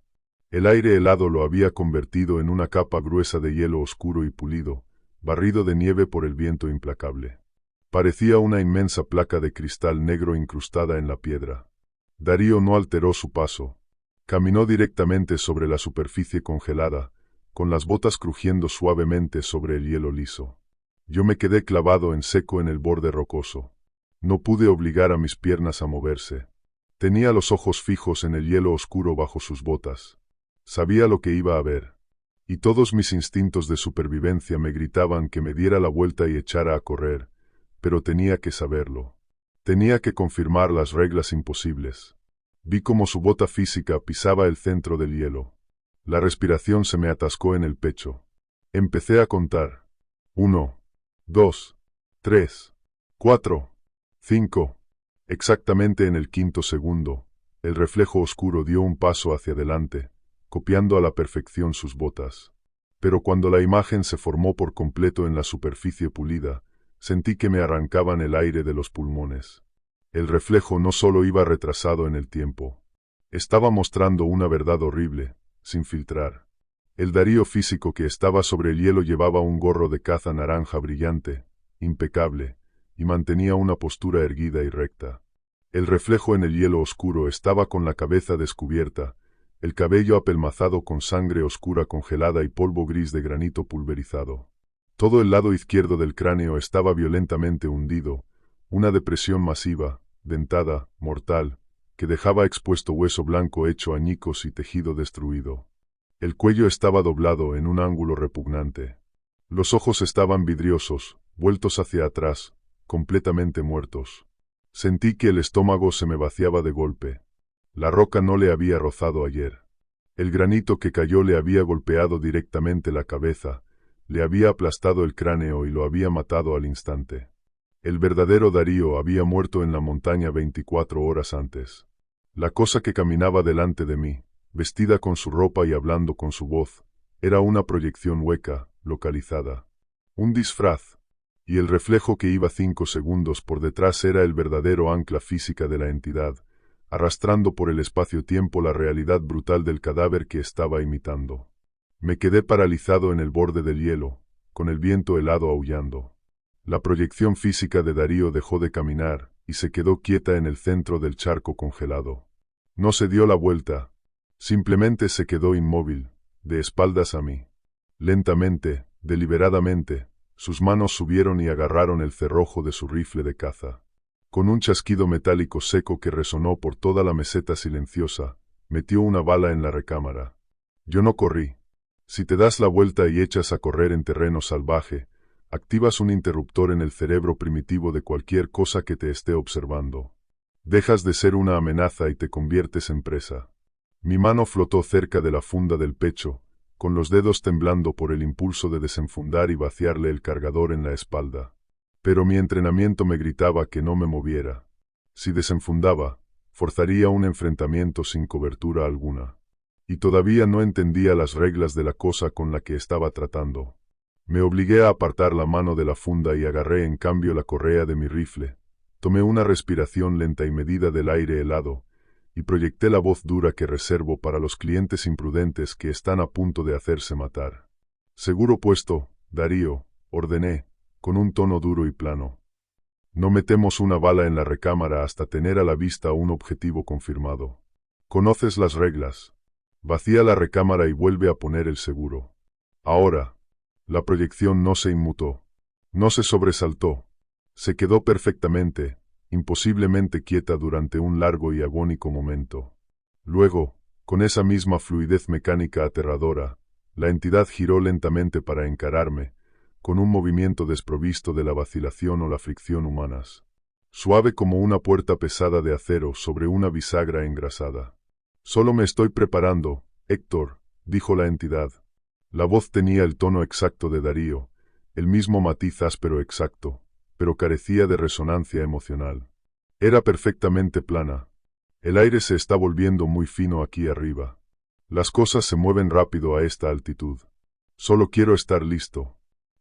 El aire helado lo había convertido en una capa gruesa de hielo oscuro y pulido, barrido de nieve por el viento implacable. Parecía una inmensa placa de cristal negro incrustada en la piedra. Darío no alteró su paso. Caminó directamente sobre la superficie congelada, con las botas crujiendo suavemente sobre el hielo liso. Yo me quedé clavado en seco en el borde rocoso. No pude obligar a mis piernas a moverse. Tenía los ojos fijos en el hielo oscuro bajo sus botas. Sabía lo que iba a ver. Y todos mis instintos de supervivencia me gritaban que me diera la vuelta y echara a correr, pero tenía que saberlo. Tenía que confirmar las reglas imposibles. Vi cómo su bota física pisaba el centro del hielo. La respiración se me atascó en el pecho. Empecé a contar. 1, 2, 3, 4, 5. Exactamente en el quinto segundo, el reflejo oscuro dio un paso hacia adelante, copiando a la perfección sus botas. Pero cuando la imagen se formó por completo en la superficie pulida, sentí que me arrancaban el aire de los pulmones. El reflejo no solo iba retrasado en el tiempo. Estaba mostrando una verdad horrible, sin filtrar. El Darío físico que estaba sobre el hielo llevaba un gorro de caza naranja brillante, impecable, y mantenía una postura erguida y recta. El reflejo en el hielo oscuro estaba con la cabeza descubierta, el cabello apelmazado con sangre oscura congelada y polvo gris de granito pulverizado. Todo el lado izquierdo del cráneo estaba violentamente hundido, una depresión masiva, dentada, mortal, que dejaba expuesto hueso blanco hecho añicos y tejido destruido. El cuello estaba doblado en un ángulo repugnante. Los ojos estaban vidriosos, vueltos hacia atrás, completamente muertos. Sentí que el estómago se me vaciaba de golpe. La roca no le había rozado ayer. El granito que cayó le había golpeado directamente la cabeza, le había aplastado el cráneo y lo había matado al instante. El verdadero Darío había muerto en la montaña 24 horas antes. La cosa que caminaba delante de mí, vestida con su ropa y hablando con su voz, era una proyección hueca, localizada. Un disfraz. Y el reflejo que iba 5 segundos por detrás era el verdadero ancla física de la entidad, arrastrando por el espacio-tiempo la realidad brutal del cadáver que estaba imitando. Me quedé paralizado en el borde del hielo, con el viento helado aullando. La proyección física de Darío dejó de caminar y se quedó quieta en el centro del charco congelado. No se dio la vuelta, simplemente se quedó inmóvil, de espaldas a mí. Lentamente, deliberadamente, sus manos subieron y agarraron el cerrojo de su rifle de caza. Con un chasquido metálico seco que resonó por toda la meseta silenciosa, metió una bala en la recámara. Yo no corrí. Si te das la vuelta y echas a correr en terreno salvaje, activas un interruptor en el cerebro primitivo de cualquier cosa que te esté observando. Dejas de ser una amenaza y te conviertes en presa. Mi mano flotó cerca de la funda del pecho, con los dedos temblando por el impulso de desenfundar y vaciarle el cargador en la espalda. Pero mi entrenamiento me gritaba que no me moviera. Si desenfundaba, forzaría un enfrentamiento sin cobertura alguna. Y todavía no entendía las reglas de la cosa con la que estaba tratando. Me obligué a apartar la mano de la funda y agarré en cambio la correa de mi rifle. Tomé una respiración lenta y medida del aire helado, y proyecté la voz dura que reservo para los clientes imprudentes que están a punto de hacerse matar. Seguro puesto, Darío, ordené, con un tono duro y plano. No metemos una bala en la recámara hasta tener a la vista un objetivo confirmado. Conoces las reglas. Vacía la recámara y vuelve a poner el seguro. Ahora. La proyección no se inmutó. No se sobresaltó. Se quedó perfectamente, imposiblemente quieta durante un largo y agónico momento. Luego, con esa misma fluidez mecánica aterradora, la entidad giró lentamente para encararme, con un movimiento desprovisto de la vacilación o la fricción humanas. Suave como una puerta pesada de acero sobre una bisagra engrasada. Solo me estoy preparando, Héctor, dijo la entidad. La voz tenía el tono exacto de Darío, el mismo matiz áspero exacto, pero carecía de resonancia emocional. Era perfectamente plana. El aire se está volviendo muy fino aquí arriba. Las cosas se mueven rápido a esta altitud. Solo quiero estar listo.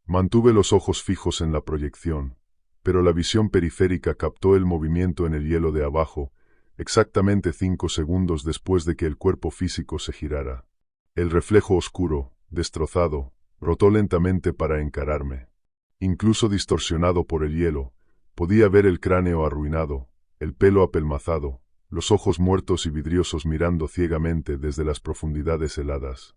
Mantuve los ojos fijos en la proyección, pero la visión periférica captó el movimiento en el hielo de abajo, exactamente 5 segundos después de que el cuerpo físico se girara. El reflejo oscuro, destrozado, rotó lentamente para encararme. Incluso distorsionado por el hielo, podía ver el cráneo arruinado, el pelo apelmazado, los ojos muertos y vidriosos mirando ciegamente desde las profundidades heladas.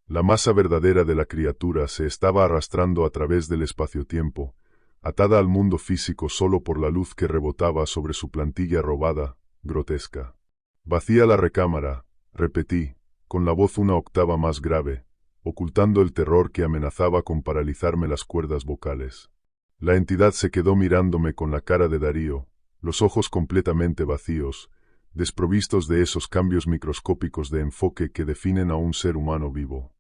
La masa verdadera de la criatura se estaba arrastrando a través del espacio-tiempo, atada al mundo físico solo por la luz que rebotaba sobre su plantilla robada, grotesca. Vacía la recámara, repetí, con la voz una octava más grave, ocultando el terror que amenazaba con paralizarme las cuerdas vocales. La entidad se quedó mirándome con la cara de Darío, los ojos completamente vacíos, desprovistos de esos cambios microscópicos de enfoque que definen a un ser humano vivo.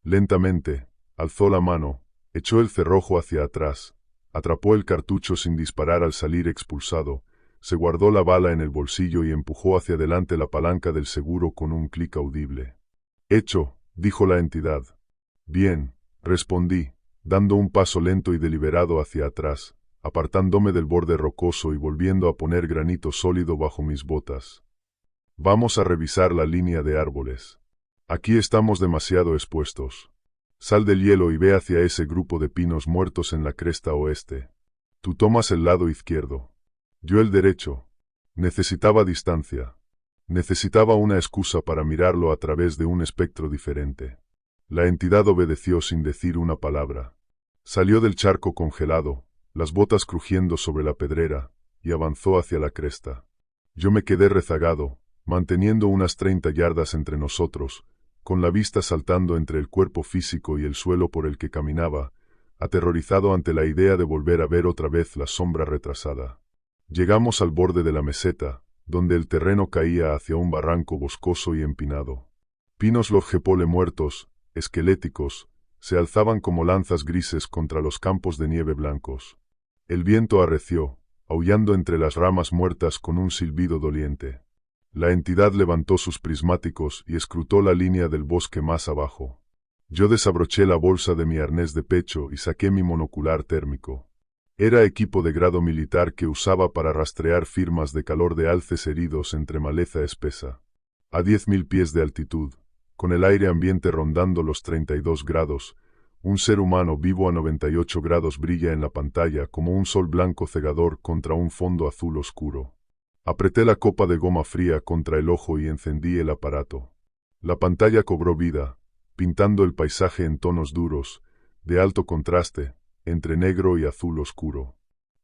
Lentamente, alzó la mano, echó el cerrojo hacia atrás, atrapó el cartucho sin disparar al salir expulsado, se guardó la bala en el bolsillo y empujó hacia adelante la palanca del seguro con un clic audible. Hecho, dijo la entidad. Bien, respondí, dando un paso lento y deliberado hacia atrás, apartándome del borde rocoso y volviendo a poner granito sólido bajo mis botas. Vamos a revisar la línea de árboles. Aquí estamos demasiado expuestos. Sal del hielo y ve hacia ese grupo de pinos muertos en la cresta oeste. Tú tomas el lado izquierdo. Yo el derecho. Necesitaba distancia. Necesitaba una excusa para mirarlo a través de un espectro diferente. La entidad obedeció sin decir una palabra. Salió del charco congelado, las botas crujiendo sobre la pedrera, y avanzó hacia la cresta. Yo me quedé rezagado, manteniendo unas 30 yardas entre nosotros, con la vista saltando entre el cuerpo físico y el suelo por el que caminaba, aterrorizado ante la idea de volver a ver otra vez la sombra retrasada. Llegamos al borde de la meseta, donde el terreno caía hacia un barranco boscoso y empinado. Pinos longepole muertos, esqueléticos, se alzaban como lanzas grises contra los campos de nieve blancos. El viento arreció, aullando entre las ramas muertas con un silbido doliente. La entidad levantó sus prismáticos y escrutó la línea del bosque más abajo. Yo desabroché la bolsa de mi arnés de pecho y saqué mi monocular térmico. Era equipo de grado militar que usaba para rastrear firmas de calor de alces heridos entre maleza espesa. A 10.000 pies de altitud, con el aire ambiente rondando los 32 grados, un ser humano vivo a 98 grados brilla en la pantalla como un sol blanco cegador contra un fondo azul oscuro. Apreté la copa de goma fría contra el ojo y encendí el aparato. La pantalla cobró vida, pintando el paisaje en tonos duros, de alto contraste, entre negro y azul oscuro.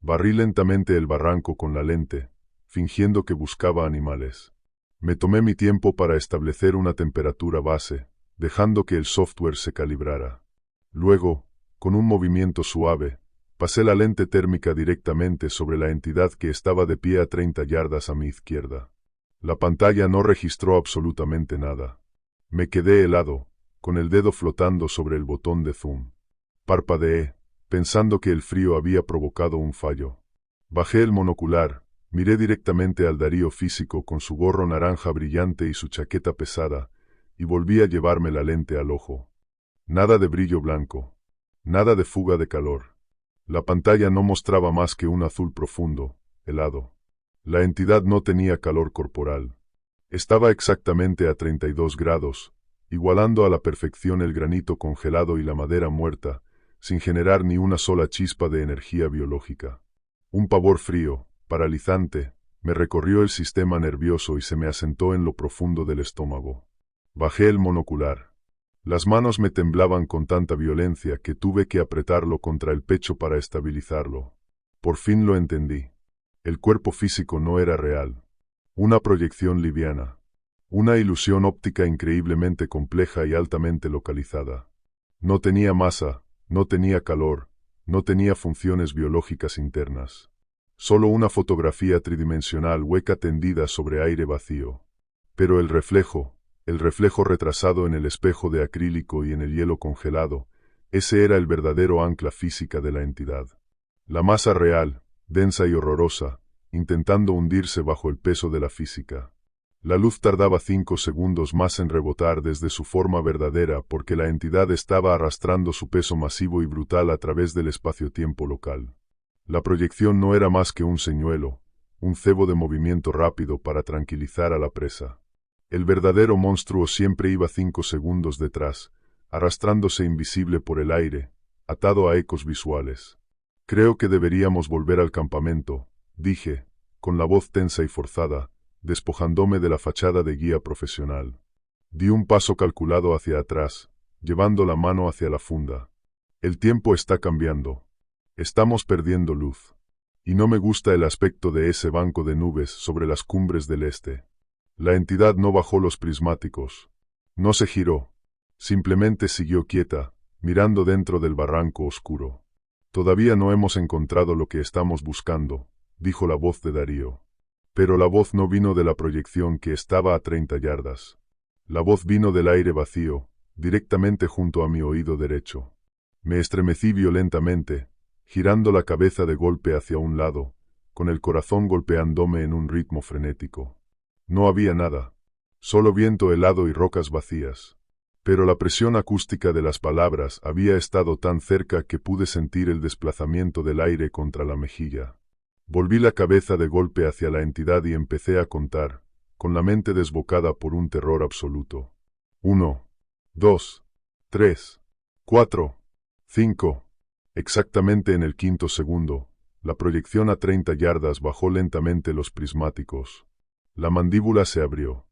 Barrí lentamente el barranco con la lente, fingiendo que buscaba animales. Me tomé mi tiempo para establecer una temperatura base, dejando que el software se calibrara. Luego, con un movimiento suave, pasé la lente térmica directamente sobre la entidad que estaba de pie a 30 yardas a mi izquierda. La pantalla no registró absolutamente nada. Me quedé helado, con el dedo flotando sobre el botón de zoom. Parpadeé, pensando que el frío había provocado un fallo. Bajé el monocular, miré directamente al Darío físico con su gorro naranja brillante y su chaqueta pesada, y volví a llevarme la lente al ojo. Nada de brillo blanco. Nada de fuga de calor. La pantalla no mostraba más que un azul profundo, helado. La entidad no tenía calor corporal. Estaba exactamente a 32 grados, igualando a la perfección el granito congelado y la madera muerta, sin generar ni una sola chispa de energía biológica. Un pavor frío, paralizante, me recorrió el sistema nervioso y se me asentó en lo profundo del estómago. Bajé el monocular. Las manos me temblaban con tanta violencia que tuve que apretarlo contra el pecho para estabilizarlo. Por fin lo entendí. El cuerpo físico no era real. Una proyección liviana. Una ilusión óptica increíblemente compleja y altamente localizada. No tenía masa, no tenía calor, no tenía funciones biológicas internas. Solo una fotografía tridimensional hueca tendida sobre aire vacío. Pero el reflejo retrasado en el espejo de acrílico y en el hielo congelado, ese era el verdadero ancla física de la entidad. La masa real, densa y horrorosa, intentando hundirse bajo el peso de la física. La luz tardaba 5 segundos más en rebotar desde su forma verdadera porque la entidad estaba arrastrando su peso masivo y brutal a través del espacio-tiempo local. La proyección no era más que un señuelo, un cebo de movimiento rápido para tranquilizar a la presa. El verdadero monstruo siempre iba 5 segundos detrás, arrastrándose invisible por el aire, atado a ecos visuales. Creo que deberíamos volver al campamento, dije, con la voz tensa y forzada, despojándome de la fachada de guía profesional. Di un paso calculado hacia atrás, llevando la mano hacia la funda. El tiempo está cambiando. Estamos perdiendo luz. Y no me gusta el aspecto de ese banco de nubes sobre las cumbres del este. La entidad no bajó los prismáticos. No se giró. Simplemente siguió quieta, mirando dentro del barranco oscuro. Todavía no hemos encontrado lo que estamos buscando, dijo la voz de Darío. Pero la voz no vino de la proyección que estaba a 30 yardas. La voz vino del aire vacío, directamente junto a mi oído derecho. Me estremecí violentamente, girando la cabeza de golpe hacia un lado, con el corazón golpeándome en un ritmo frenético. No había nada, solo viento helado y rocas vacías. Pero la presión acústica de las palabras había estado tan cerca que pude sentir el desplazamiento del aire contra la mejilla. Volví la cabeza de golpe hacia la entidad y empecé a contar, con la mente desbocada por un terror absoluto. 1, 2, 3, 4, 5. Exactamente en el 5.º segundo, la proyección a 30 yardas bajó lentamente los prismáticos. La mandíbula se abrió.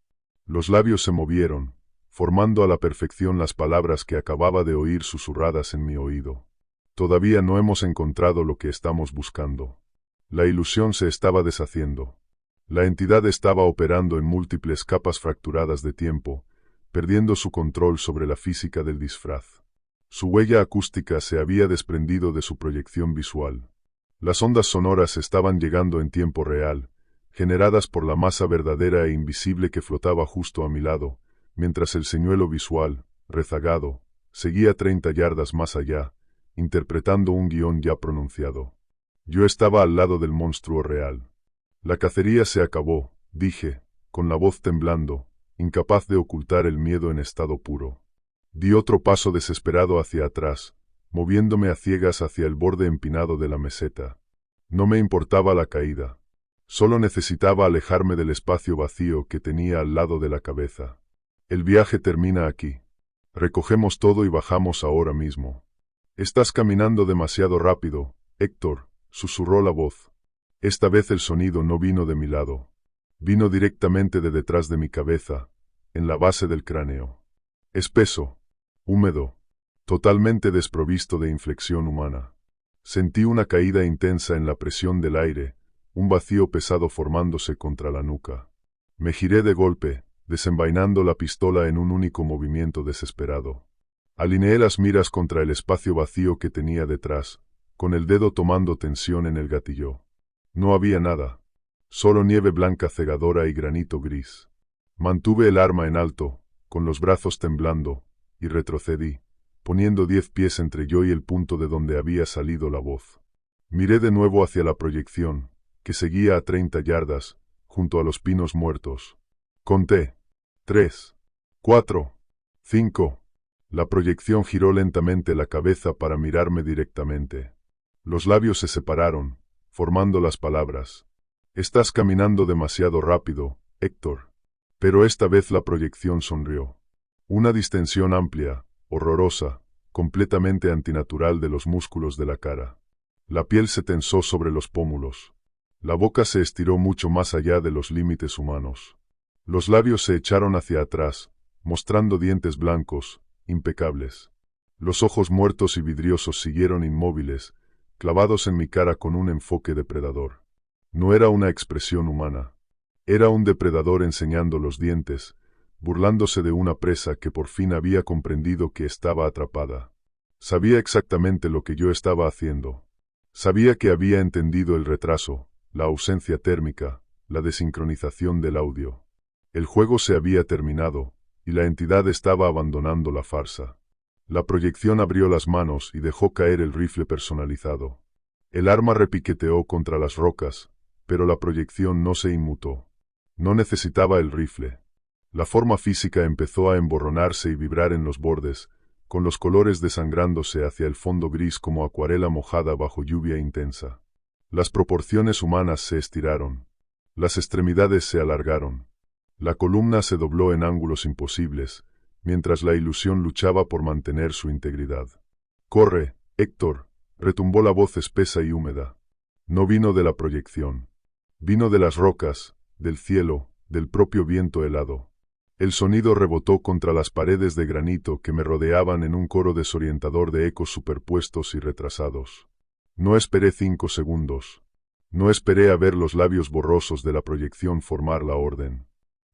Los labios se movieron, formando a la perfección las palabras que acababa de oír susurradas en mi oído. Todavía no hemos encontrado lo que estamos buscando. La ilusión se estaba deshaciendo. La entidad estaba operando en múltiples capas fracturadas de tiempo, perdiendo su control sobre la física del disfraz. Su huella acústica se había desprendido de su proyección visual. Las ondas sonoras estaban llegando en tiempo real, generadas por la masa verdadera e invisible que flotaba justo a mi lado, mientras el señuelo visual, rezagado, seguía 30 yardas más allá, interpretando un guión ya pronunciado. Yo estaba al lado del monstruo real. La cacería se acabó, dije, con la voz temblando, incapaz de ocultar el miedo en estado puro. Di otro paso desesperado hacia atrás, moviéndome a ciegas hacia el borde empinado de la meseta. No me importaba la caída. Solo necesitaba alejarme del espacio vacío que tenía al lado de la cabeza. El viaje termina aquí. Recogemos todo y bajamos ahora mismo. Estás caminando demasiado rápido, Héctor, susurró la voz. Esta vez el sonido no vino de mi lado. Vino directamente de detrás de mi cabeza, en la base del cráneo. Espeso, húmedo, totalmente desprovisto de inflexión humana. Sentí una caída intensa en la presión del aire, un vacío pesado formándose contra la nuca. Me giré de golpe, desenvainando la pistola en un único movimiento desesperado. Alineé las miras contra el espacio vacío que tenía detrás, con el dedo tomando tensión en el gatillo. No había nada. Solo nieve blanca cegadora y granito gris. Mantuve el arma en alto, con los brazos temblando, y retrocedí, poniendo 10 pies entre yo y el punto de donde había salido la voz. Miré de nuevo hacia la proyección, que seguía a 30 yardas, junto a los pinos muertos. Conté. 3, 4, 5. La proyección giró lentamente la cabeza para mirarme directamente. Los labios se separaron, formando las palabras. Estás caminando demasiado rápido, Héctor. Pero esta vez la proyección sonrió. Una distensión amplia, horrorosa, completamente antinatural de los músculos de la cara. La piel se tensó sobre los pómulos. La boca se estiró mucho más allá de los límites humanos. Los labios se echaron hacia atrás, mostrando dientes blancos, impecables. Los ojos muertos y vidriosos siguieron inmóviles, clavados en mi cara con un enfoque depredador. No era una expresión humana. Era un depredador enseñando los dientes, burlándose de una presa que por fin había comprendido que estaba atrapada. Sabía exactamente lo que yo estaba haciendo. Sabía que había entendido el retraso, la ausencia térmica, la desincronización del audio. El juego se había terminado, y la entidad estaba abandonando la farsa. La proyección abrió las manos y dejó caer el rifle personalizado. El arma repiqueteó contra las rocas, pero la proyección no se inmutó. No necesitaba el rifle. La forma física empezó a emborronarse y vibrar en los bordes, con los colores desangrándose hacia el fondo gris como acuarela mojada bajo lluvia intensa. Las proporciones humanas se estiraron. Las extremidades se alargaron. La columna se dobló en ángulos imposibles, mientras la ilusión luchaba por mantener su integridad. «Corre, Héctor», retumbó la voz espesa y húmeda. No vino de la proyección. Vino de las rocas, del cielo, del propio viento helado. El sonido rebotó contra las paredes de granito que me rodeaban en un coro desorientador de ecos superpuestos y retrasados. No esperé 5 segundos. No esperé a ver los labios borrosos de la proyección formar la orden.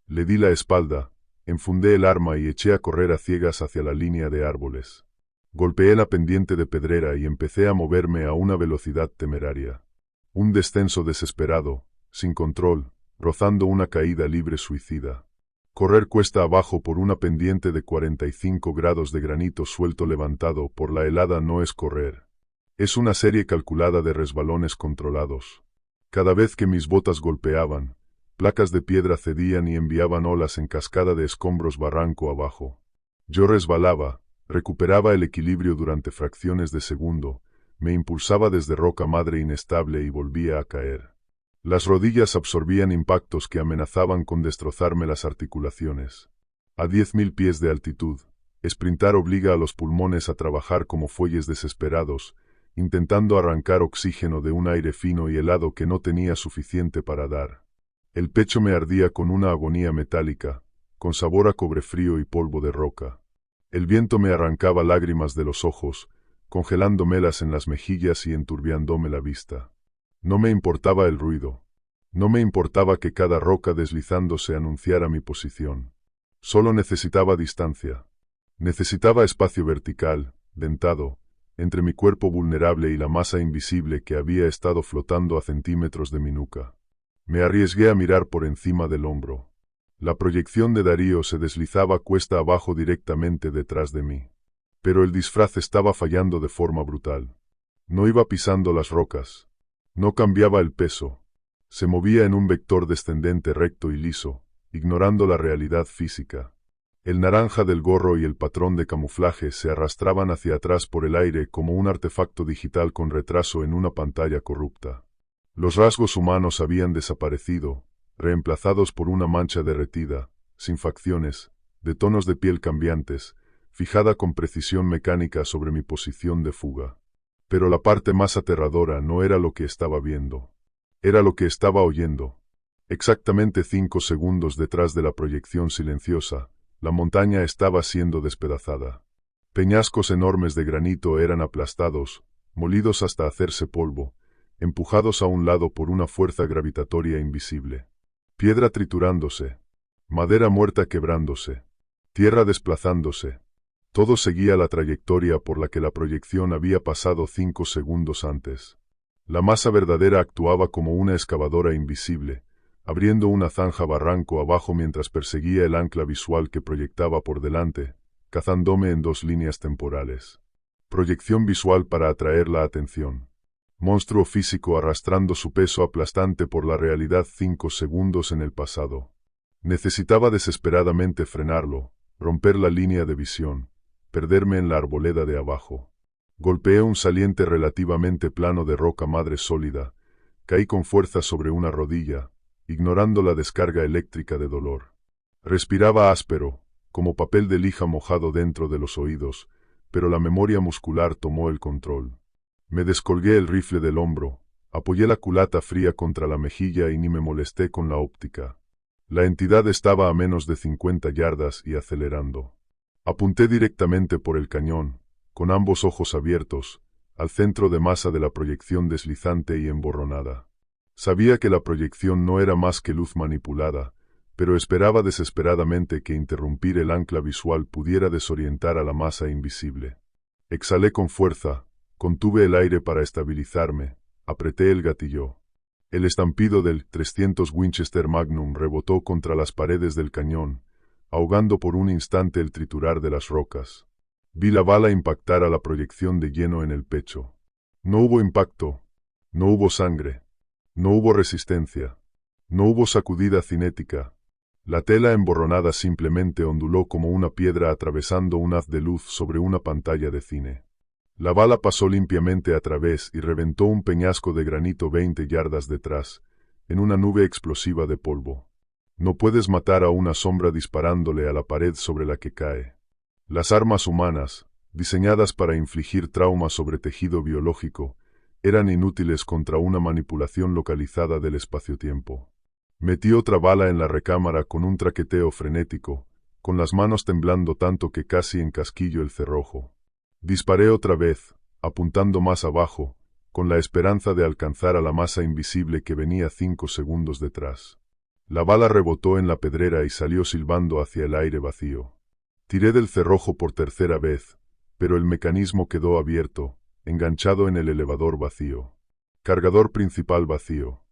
Le di la espalda, enfundé el arma y eché a correr a ciegas hacia la línea de árboles. Golpeé la pendiente de pedrera y empecé a moverme a una velocidad temeraria. Un descenso desesperado, sin control, rozando una caída libre suicida. Correr cuesta abajo por una pendiente de 45 grados de granito suelto levantado por la helada no es correr. Es una serie calculada de resbalones controlados. Cada vez que mis botas golpeaban, placas de piedra cedían y enviaban olas en cascada de escombros barranco abajo. Yo resbalaba, recuperaba el equilibrio durante fracciones de segundo, me impulsaba desde roca madre inestable y volvía a caer. Las rodillas absorbían impactos que amenazaban con destrozarme las articulaciones. A 10.000 pies de altitud, esprintar obliga a los pulmones a trabajar como fuelles desesperados, intentando arrancar oxígeno de un aire fino y helado que no tenía suficiente para dar. El pecho me ardía con una agonía metálica, con sabor a cobre frío y polvo de roca. El viento me arrancaba lágrimas de los ojos, congelándomelas en las mejillas y enturbiándome la vista. No me importaba el ruido. No me importaba que cada roca deslizándose anunciara mi posición. Solo necesitaba distancia. Necesitaba espacio vertical, dentado, entre mi cuerpo vulnerable y la masa invisible que había estado flotando a centímetros de mi nuca. Me arriesgué a mirar por encima del hombro. La proyección de Darío se deslizaba cuesta abajo directamente detrás de mí. Pero el disfraz estaba fallando de forma brutal. No iba pisando las rocas. No cambiaba el peso. Se movía en un vector descendente recto y liso, ignorando la realidad física. El naranja del gorro y el patrón de camuflaje se arrastraban hacia atrás por el aire como un artefacto digital con retraso en una pantalla corrupta. Los rasgos humanos habían desaparecido, reemplazados por una mancha derretida, sin facciones, de tonos de piel cambiantes, fijada con precisión mecánica sobre mi posición de fuga. Pero la parte más aterradora no era lo que estaba viendo. Era lo que estaba oyendo. Exactamente 5 segundos detrás de la proyección silenciosa, la montaña estaba siendo despedazada. Peñascos enormes de granito eran aplastados, molidos hasta hacerse polvo, empujados a un lado por una fuerza gravitatoria invisible. Piedra triturándose, madera muerta quebrándose, tierra desplazándose. Todo seguía la trayectoria por la que la proyección había pasado 5 segundos antes. La masa verdadera actuaba como una excavadora invisible, abriendo una zanja barranco abajo mientras perseguía el ancla visual que proyectaba por delante, cazándome en 2 líneas temporales. Proyección visual para atraer la atención. Monstruo físico arrastrando su peso aplastante por la realidad 5 segundos en el pasado. Necesitaba desesperadamente frenarlo, romper la línea de visión, perderme en la arboleda de abajo. Golpeé un saliente relativamente plano de roca madre sólida, caí con fuerza sobre una rodilla, ignorando la descarga eléctrica de dolor. Respiraba áspero, como papel de lija mojado dentro de los oídos, pero la memoria muscular tomó el control. Me descolgué el rifle del hombro, apoyé la culata fría contra la mejilla y ni me molesté con la óptica. La entidad estaba a menos de 50 yardas y acelerando. Apunté directamente por el cañón, con ambos ojos abiertos, al centro de masa de la proyección deslizante y emborronada. Sabía que la proyección no era más que luz manipulada, pero esperaba desesperadamente que interrumpir el ancla visual pudiera desorientar a la masa invisible. Exhalé con fuerza, contuve el aire para estabilizarme, apreté el gatillo. El estampido del 300 Winchester Magnum rebotó contra las paredes del cañón, ahogando por un instante el triturar de las rocas. Vi la bala impactar a la proyección de lleno en el pecho. No hubo impacto, no hubo sangre, no hubo resistencia, no hubo sacudida cinética. La tela emborronada simplemente onduló como una piedra atravesando un haz de luz sobre una pantalla de cine. La bala pasó limpiamente a través y reventó un peñasco de granito 20 yardas detrás, en una nube explosiva de polvo. No puedes matar a una sombra disparándole a la pared sobre la que cae. Las armas humanas, diseñadas para infligir trauma sobre tejido biológico, eran inútiles contra una manipulación localizada del espacio-tiempo. Metí otra bala en la recámara con un traqueteo frenético, con las manos temblando tanto que casi encasquillo el cerrojo. Disparé otra vez, apuntando más abajo, con la esperanza de alcanzar a la masa invisible que venía 5 segundos detrás. La bala rebotó en la pedrera y salió silbando hacia el aire vacío. Tiré del cerrojo por tercera vez, pero el mecanismo quedó abierto, enganchado en el elevador vacío. Cargador principal vacío.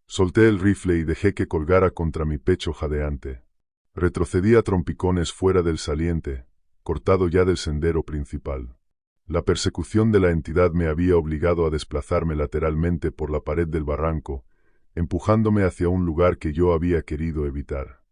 Solté el rifle y dejé que colgara contra mi pecho jadeante. Retrocedí a trompicones fuera del saliente, cortado ya del sendero principal. La persecución de la entidad me había obligado a desplazarme lateralmente por la pared del barranco, empujándome hacia un lugar que yo había querido evitar.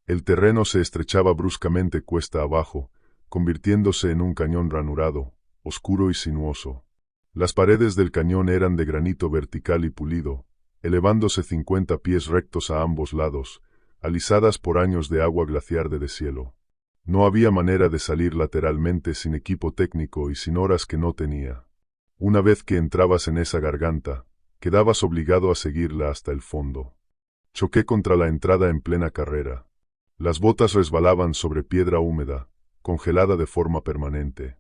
El terreno se estrechaba bruscamente cuesta abajo, convirtiéndose en un cañón ranurado, oscuro y sinuoso. Las paredes del cañón eran de granito vertical y pulido, elevándose 50 pies rectos a ambos lados, alisadas por años de agua glaciar de deshielo. No había manera de salir lateralmente sin equipo técnico y sin horas que no tenía. Una vez que entrabas en esa garganta, quedabas obligado a seguirla hasta el fondo. Choqué contra la entrada en plena carrera. Las botas resbalaban sobre piedra húmeda, congelada de forma permanente.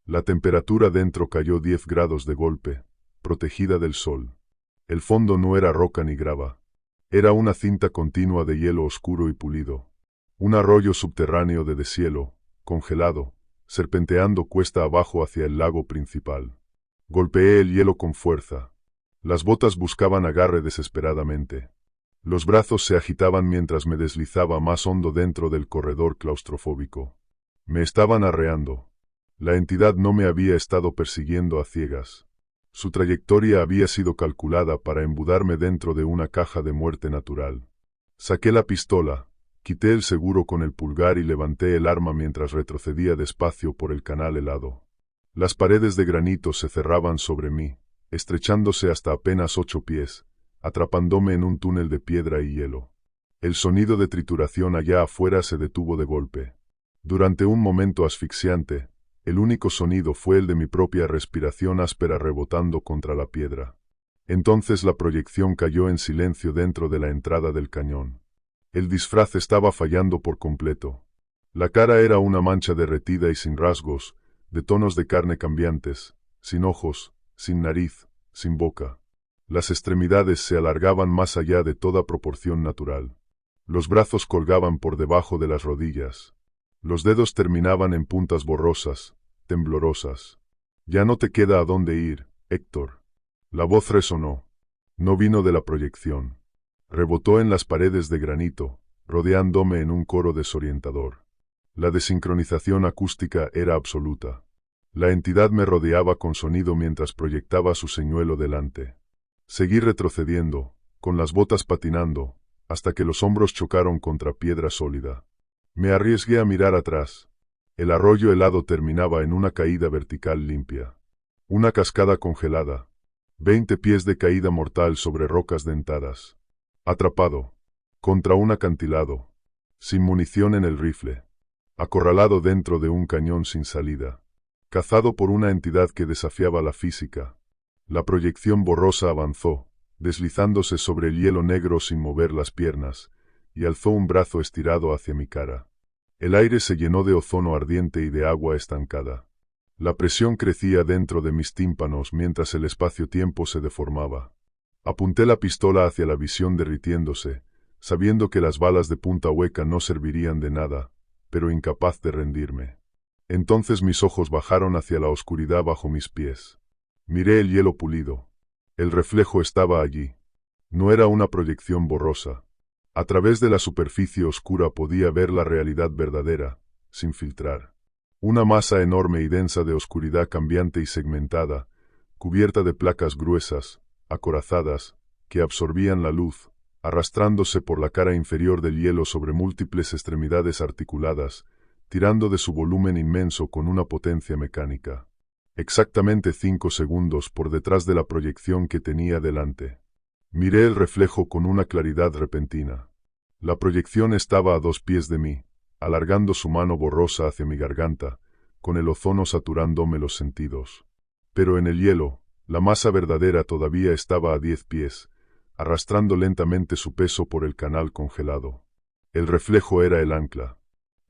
La temperatura dentro cayó 10 grados de golpe, protegida del sol. El fondo no era roca ni grava. Era una cinta continua de hielo oscuro y pulido. Un arroyo subterráneo de deshielo, congelado, serpenteando cuesta abajo hacia el lago principal. Golpeé el hielo con fuerza. Las botas buscaban agarre desesperadamente. Los brazos se agitaban mientras me deslizaba más hondo dentro del corredor claustrofóbico. Me estaban arreando. La entidad no me había estado persiguiendo a ciegas. Su trayectoria había sido calculada para embudarme dentro de una caja de muerte natural. Saqué la pistola, quité el seguro con el pulgar y levanté el arma mientras retrocedía despacio por el canal helado. Las paredes de granito se cerraban sobre mí, estrechándose hasta apenas 8 pies, atrapándome en un túnel de piedra y hielo. El sonido de trituración allá afuera se detuvo de golpe. Durante un momento asfixiante, el único sonido fue el de mi propia respiración áspera rebotando contra la piedra. Entonces la proyección cayó en silencio dentro de la entrada del cañón. El disfraz estaba fallando por completo. La cara era una mancha derretida y sin rasgos, de tonos de carne cambiantes, sin ojos, sin nariz, sin boca. Las extremidades se alargaban más allá de toda proporción natural. Los brazos colgaban por debajo de las rodillas. Los dedos terminaban en puntas borrosas, temblorosas. «Ya no te queda a dónde ir, Héctor». La voz resonó. No vino de la proyección. Rebotó en las paredes de granito, rodeándome en un coro desorientador. La desincronización acústica era absoluta. La entidad me rodeaba con sonido mientras proyectaba su señuelo delante. Seguí retrocediendo, con las botas patinando, hasta que los hombros chocaron contra piedra sólida. Me arriesgué a mirar atrás. El arroyo helado terminaba en una caída vertical limpia. Una cascada congelada. 20 pies de caída mortal sobre rocas dentadas. Atrapado. Contra un acantilado. Sin munición en el rifle. Acorralado dentro de un cañón sin salida. Cazado por una entidad que desafiaba la física. La proyección borrosa avanzó, deslizándose sobre el hielo negro sin mover las piernas, y alzó un brazo estirado hacia mi cara. El aire se llenó de ozono ardiente y de agua estancada. La presión crecía dentro de mis tímpanos mientras el espacio-tiempo se deformaba. Apunté la pistola hacia la visión derritiéndose, sabiendo que las balas de punta hueca no servirían de nada, pero incapaz de rendirme. Entonces mis ojos bajaron hacia la oscuridad bajo mis pies. Miré el hielo pulido. El reflejo estaba allí. No era una proyección borrosa. A través de la superficie oscura podía ver la realidad verdadera, sin filtrar. Una masa enorme y densa de oscuridad cambiante y segmentada, cubierta de placas gruesas, acorazadas, que absorbían la luz, arrastrándose por la cara inferior del hielo sobre múltiples extremidades articuladas, tirando de su volumen inmenso con una potencia mecánica. Exactamente 5 segundos por detrás de la proyección que tenía delante. Miré el reflejo con una claridad repentina. La proyección estaba a 2 pies de mí, alargando su mano borrosa hacia mi garganta, con el ozono saturándome los sentidos. Pero en el hielo, la masa verdadera todavía estaba a 10 pies, arrastrando lentamente su peso por el canal congelado. El reflejo era el ancla.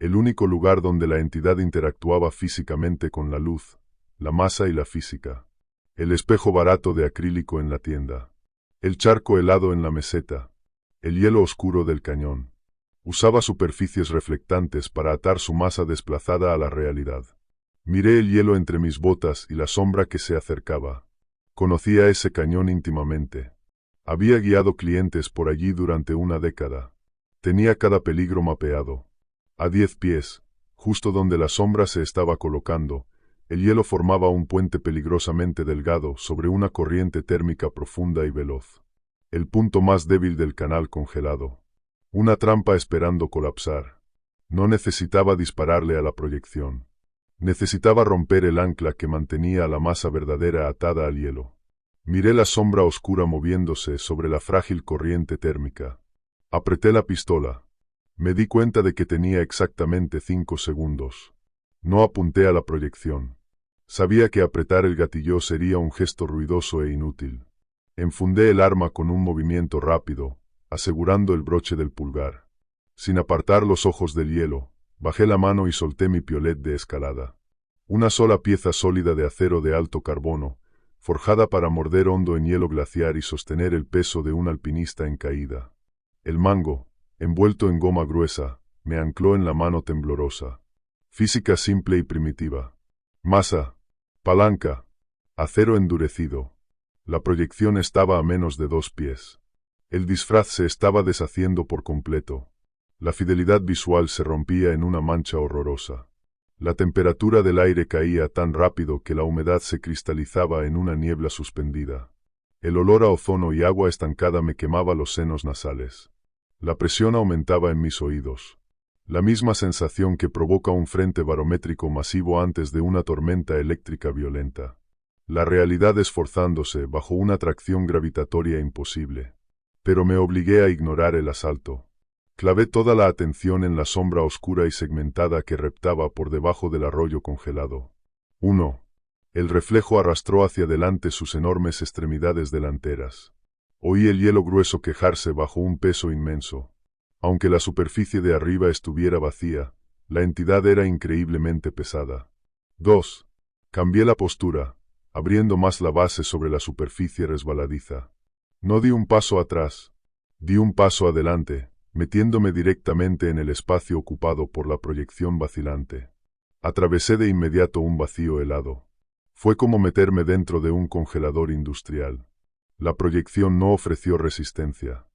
El único lugar donde la entidad interactuaba físicamente con la luz, la masa y la física. El espejo barato de acrílico en la tienda. El charco helado en la meseta. El hielo oscuro del cañón. Usaba superficies reflectantes para atar su masa desplazada a la realidad. Miré el hielo entre mis botas y la sombra que se acercaba. Conocía ese cañón íntimamente. Había guiado clientes por allí durante una década. Tenía cada peligro mapeado. A 10 pies, justo donde la sombra se estaba colocando, el hielo formaba un puente peligrosamente delgado sobre una corriente térmica profunda y veloz. El punto más débil del canal congelado. Una trampa esperando colapsar. No necesitaba dispararle a la proyección. Necesitaba romper el ancla que mantenía a la masa verdadera atada al hielo. Miré la sombra oscura moviéndose sobre la frágil corriente térmica. Apreté la pistola. Me di cuenta de que tenía exactamente 5 segundos. No apunté a la proyección. Sabía que apretar el gatillo sería un gesto ruidoso e inútil. Enfundé el arma con un movimiento rápido, asegurando el broche del pulgar. Sin apartar los ojos del hielo, bajé la mano y solté mi piolet de escalada. Una sola pieza sólida de acero de alto carbono, forjada para morder hondo en hielo glaciar y sostener el peso de un alpinista en caída. El mango, envuelto en goma gruesa, me ancló en la mano temblorosa. Física simple y primitiva. Masa, palanca, acero endurecido. La proyección estaba a menos de 2 pies. El disfraz se estaba deshaciendo por completo. La fidelidad visual se rompía en una mancha horrorosa. La temperatura del aire caía tan rápido que la humedad se cristalizaba en una niebla suspendida. El olor a ozono y agua estancada me quemaba los senos nasales. La presión aumentaba en mis oídos. La misma sensación que provoca un frente barométrico masivo antes de una tormenta eléctrica violenta. La realidad esforzándose bajo una atracción gravitatoria imposible. Pero me obligué a ignorar el asalto. Clavé toda la atención en la sombra oscura y segmentada que reptaba por debajo del arroyo congelado. 1. El reflejo arrastró hacia adelante sus enormes extremidades delanteras. Oí el hielo grueso quejarse bajo un peso inmenso. Aunque la superficie de arriba estuviera vacía, la entidad era increíblemente pesada. 2. Cambié la postura, abriendo más la base sobre la superficie resbaladiza. No di un paso atrás, di un paso adelante, metiéndome directamente en el espacio ocupado por la proyección vacilante. Atravesé de inmediato un vacío helado. Fue como meterme dentro de un congelador industrial. La proyección no ofreció resistencia.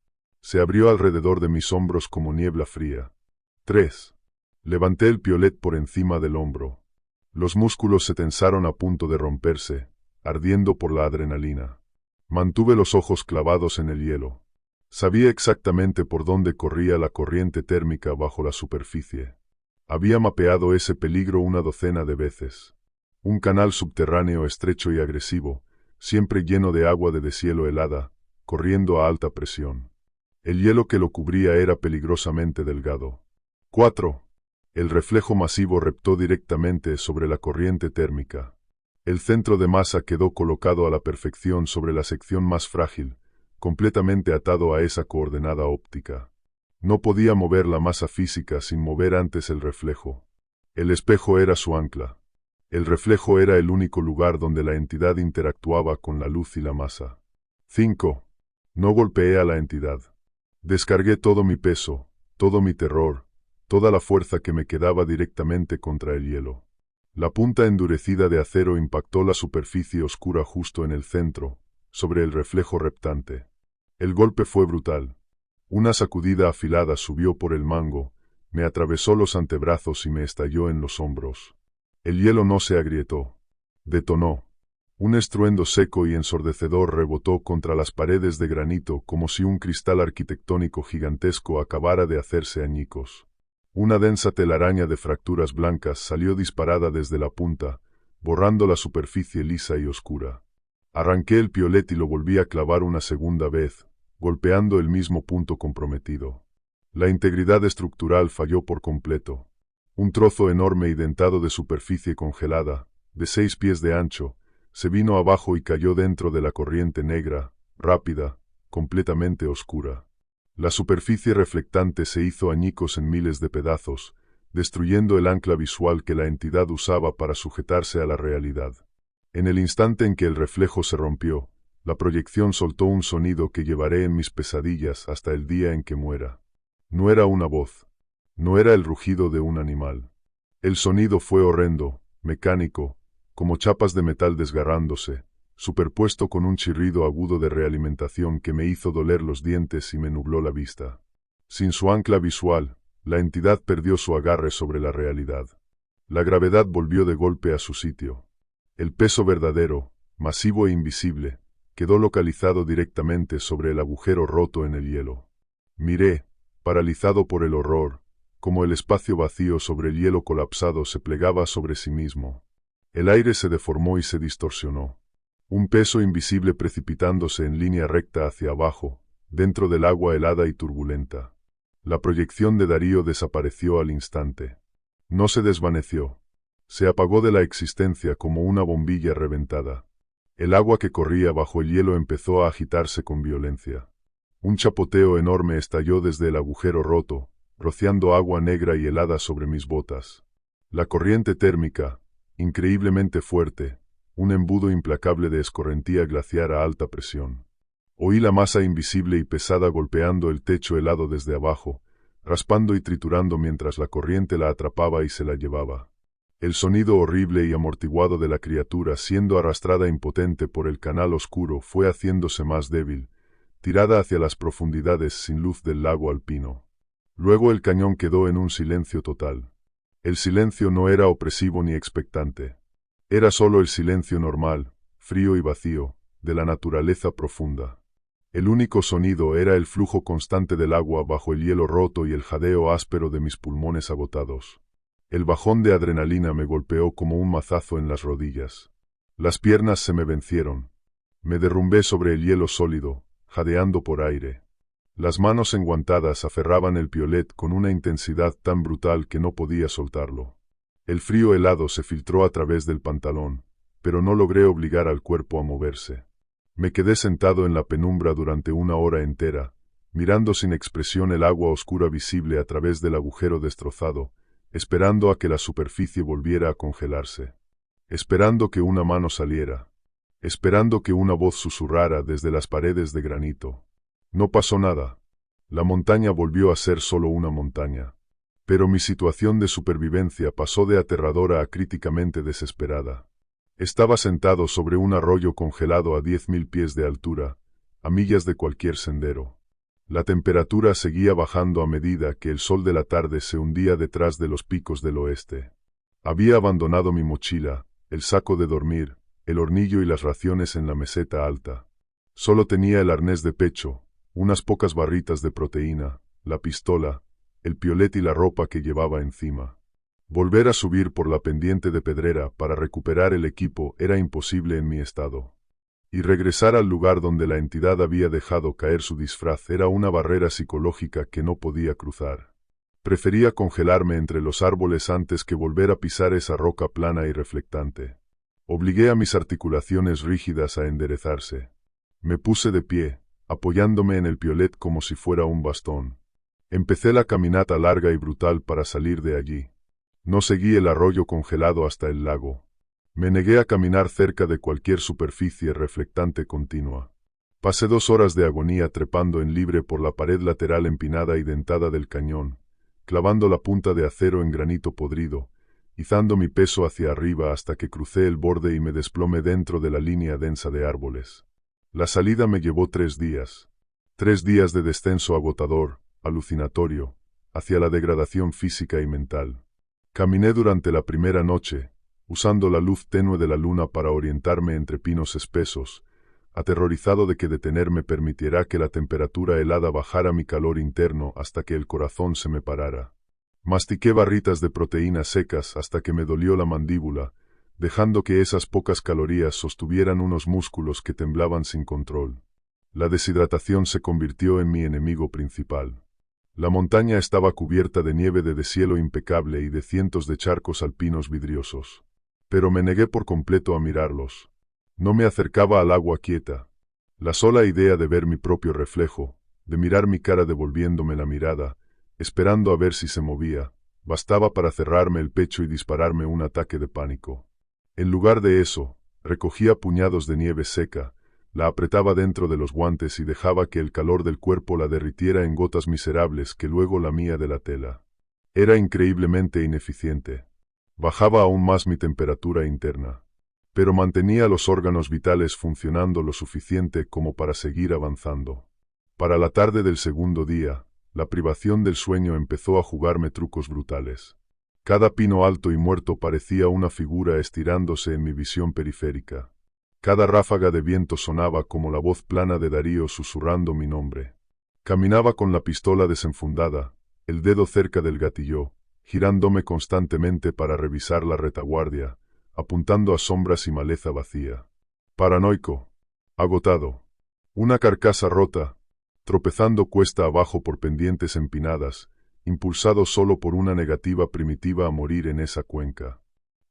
Se abrió alrededor de mis hombros como niebla fría. 3. Levanté el piolet por encima del hombro. Los músculos se tensaron a punto de romperse, ardiendo por la adrenalina. Mantuve los ojos clavados en el hielo. Sabía exactamente por dónde corría la corriente térmica bajo la superficie. Había mapeado ese peligro una docena de veces. Un canal subterráneo estrecho y agresivo, siempre lleno de agua de deshielo helada, corriendo a alta presión. El hielo que lo cubría era peligrosamente delgado. 4. El reflejo masivo reptó directamente sobre la corriente térmica. El centro de masa quedó colocado a la perfección sobre la sección más frágil, completamente atado a esa coordenada óptica. No podía mover la masa física sin mover antes el reflejo. El espejo era su ancla. El reflejo era el único lugar donde la entidad interactuaba con la luz y la masa. 5. No golpeé a la entidad. Descargué todo mi peso, todo mi terror, toda la fuerza que me quedaba directamente contra el hielo. La punta endurecida de acero impactó la superficie oscura justo en el centro, sobre el reflejo reptante. El golpe fue brutal. Una sacudida afilada subió por el mango, me atravesó los antebrazos y me estalló en los hombros. El hielo no se agrietó. Detonó. Un estruendo seco y ensordecedor rebotó contra las paredes de granito como si un cristal arquitectónico gigantesco acabara de hacerse añicos. Una densa telaraña de fracturas blancas salió disparada desde la punta, borrando la superficie lisa y oscura. Arranqué el piolet y lo volví a clavar una segunda vez, golpeando el mismo punto comprometido. La integridad estructural falló por completo. Un trozo enorme y dentado de superficie congelada, de 6 pies de ancho, se vino abajo y cayó dentro de la corriente negra, rápida, completamente oscura. La superficie reflectante se hizo añicos en miles de pedazos, destruyendo el ancla visual que la entidad usaba para sujetarse a la realidad. En el instante en que el reflejo se rompió, la proyección soltó un sonido que llevaré en mis pesadillas hasta el día en que muera. No era una voz. No era el rugido de un animal. El sonido fue horrendo, mecánico, como chapas de metal desgarrándose, superpuesto con un chirrido agudo de realimentación que me hizo doler los dientes y me nubló la vista. Sin su ancla visual, la entidad perdió su agarre sobre la realidad. La gravedad volvió de golpe a su sitio. El peso verdadero, masivo e invisible, quedó localizado directamente sobre el agujero roto en el hielo. Miré, paralizado por el horror, como el espacio vacío sobre el hielo colapsado se plegaba sobre sí mismo. El aire se deformó y se distorsionó. Un peso invisible precipitándose en línea recta hacia abajo, dentro del agua helada y turbulenta. La proyección de Darío desapareció al instante. No se desvaneció. Se apagó de la existencia como una bombilla reventada. El agua que corría bajo el hielo empezó a agitarse con violencia. Un chapoteo enorme estalló desde el agujero roto, rociando agua negra y helada sobre mis botas. La corriente térmica, increíblemente fuerte, un embudo implacable de escorrentía glaciar a alta presión. Oí la masa invisible y pesada golpeando el techo helado desde abajo, raspando y triturando mientras la corriente la atrapaba y se la llevaba. El sonido horrible y amortiguado de la criatura siendo arrastrada impotente por el canal oscuro fue haciéndose más débil, tirada hacia las profundidades sin luz del lago alpino. Luego el cañón quedó en un silencio total. El silencio no era opresivo ni expectante. Era solo el silencio normal, frío y vacío, de la naturaleza profunda. El único sonido era el flujo constante del agua bajo el hielo roto y el jadeo áspero de mis pulmones agotados. El bajón de adrenalina me golpeó como un mazazo en las rodillas. Las piernas se me vencieron. Me derrumbé sobre el hielo sólido, jadeando por aire. Las manos enguantadas aferraban el piolet con una intensidad tan brutal que no podía soltarlo. El frío helado se filtró a través del pantalón, pero no logré obligar al cuerpo a moverse. Me quedé sentado en la penumbra durante una hora entera, mirando sin expresión el agua oscura visible a través del agujero destrozado, esperando a que la superficie volviera a congelarse. Esperando que una mano saliera. esperando que una voz susurrara desde las paredes de granito. No pasó nada. La montaña volvió a ser solo una montaña. Pero mi situación de supervivencia pasó de aterradora a críticamente desesperada. Estaba sentado sobre un arroyo congelado a 10.000 pies de altura, a millas de cualquier sendero. La temperatura seguía bajando a medida que el sol de la tarde se hundía detrás de los picos del oeste. Había abandonado mi mochila, el saco de dormir, el hornillo y las raciones en la meseta alta. Solo tenía el arnés de pecho, unas pocas barritas de proteína, la pistola, el piolet y la ropa que llevaba encima. Volver a subir por la pendiente de Pedrera para recuperar el equipo era imposible en mi estado. Y regresar al lugar donde la entidad había dejado caer su disfraz era una barrera psicológica que no podía cruzar. Prefería congelarme entre los árboles antes que volver a pisar esa roca plana y reflectante. Obligué a mis articulaciones rígidas a enderezarse. Me puse de pie, apoyándome en el piolet como si fuera un bastón. Empecé la caminata larga y brutal para salir de allí. No seguí el arroyo congelado hasta el lago. Me negué a caminar cerca de cualquier superficie reflectante continua. Pasé 2 horas de agonía trepando en libre por la pared lateral empinada y dentada del cañón, clavando la punta de acero en granito podrido, izando mi peso hacia arriba hasta que crucé el borde y me desplomé dentro de la línea densa de árboles. La salida me llevó 3 días. 3 días de descenso agotador, alucinatorio, hacia la degradación física y mental. Caminé durante la primera noche, usando la luz tenue de la luna para orientarme entre pinos espesos, aterrorizado de que detenerme permitiera que la temperatura helada bajara mi calor interno hasta que el corazón se me parara. Mastiqué barritas de proteínas secas hasta que me dolió la mandíbula, dejando que esas pocas calorías sostuvieran unos músculos que temblaban sin control. La deshidratación se convirtió en mi enemigo principal. La montaña estaba cubierta de nieve de deshielo impecable y de cientos de charcos alpinos vidriosos. Pero me negué por completo a mirarlos. No me acercaba al agua quieta. La sola idea de ver mi propio reflejo, de mirar mi cara devolviéndome la mirada, esperando a ver si se movía, bastaba para cerrarme el pecho y dispararme un ataque de pánico. En lugar de eso, recogía puñados de nieve seca, la apretaba dentro de los guantes y dejaba que el calor del cuerpo la derritiera en gotas miserables que luego lamía de la tela. Era increíblemente ineficiente. Bajaba aún más mi temperatura interna, pero mantenía los órganos vitales funcionando lo suficiente como para seguir avanzando. Para la tarde del segundo día, la privación del sueño empezó a jugarme trucos brutales. Cada pino alto y muerto parecía una figura estirándose en mi visión periférica. Cada ráfaga de viento sonaba como la voz plana de Darío susurrando mi nombre. Caminaba con la pistola desenfundada, el dedo cerca del gatillo, girándome constantemente para revisar la retaguardia, apuntando a sombras y maleza vacía. Paranoico. Agotado. Una carcasa rota, tropezando cuesta abajo por pendientes empinadas, impulsado solo por una negativa primitiva a morir en esa cuenca.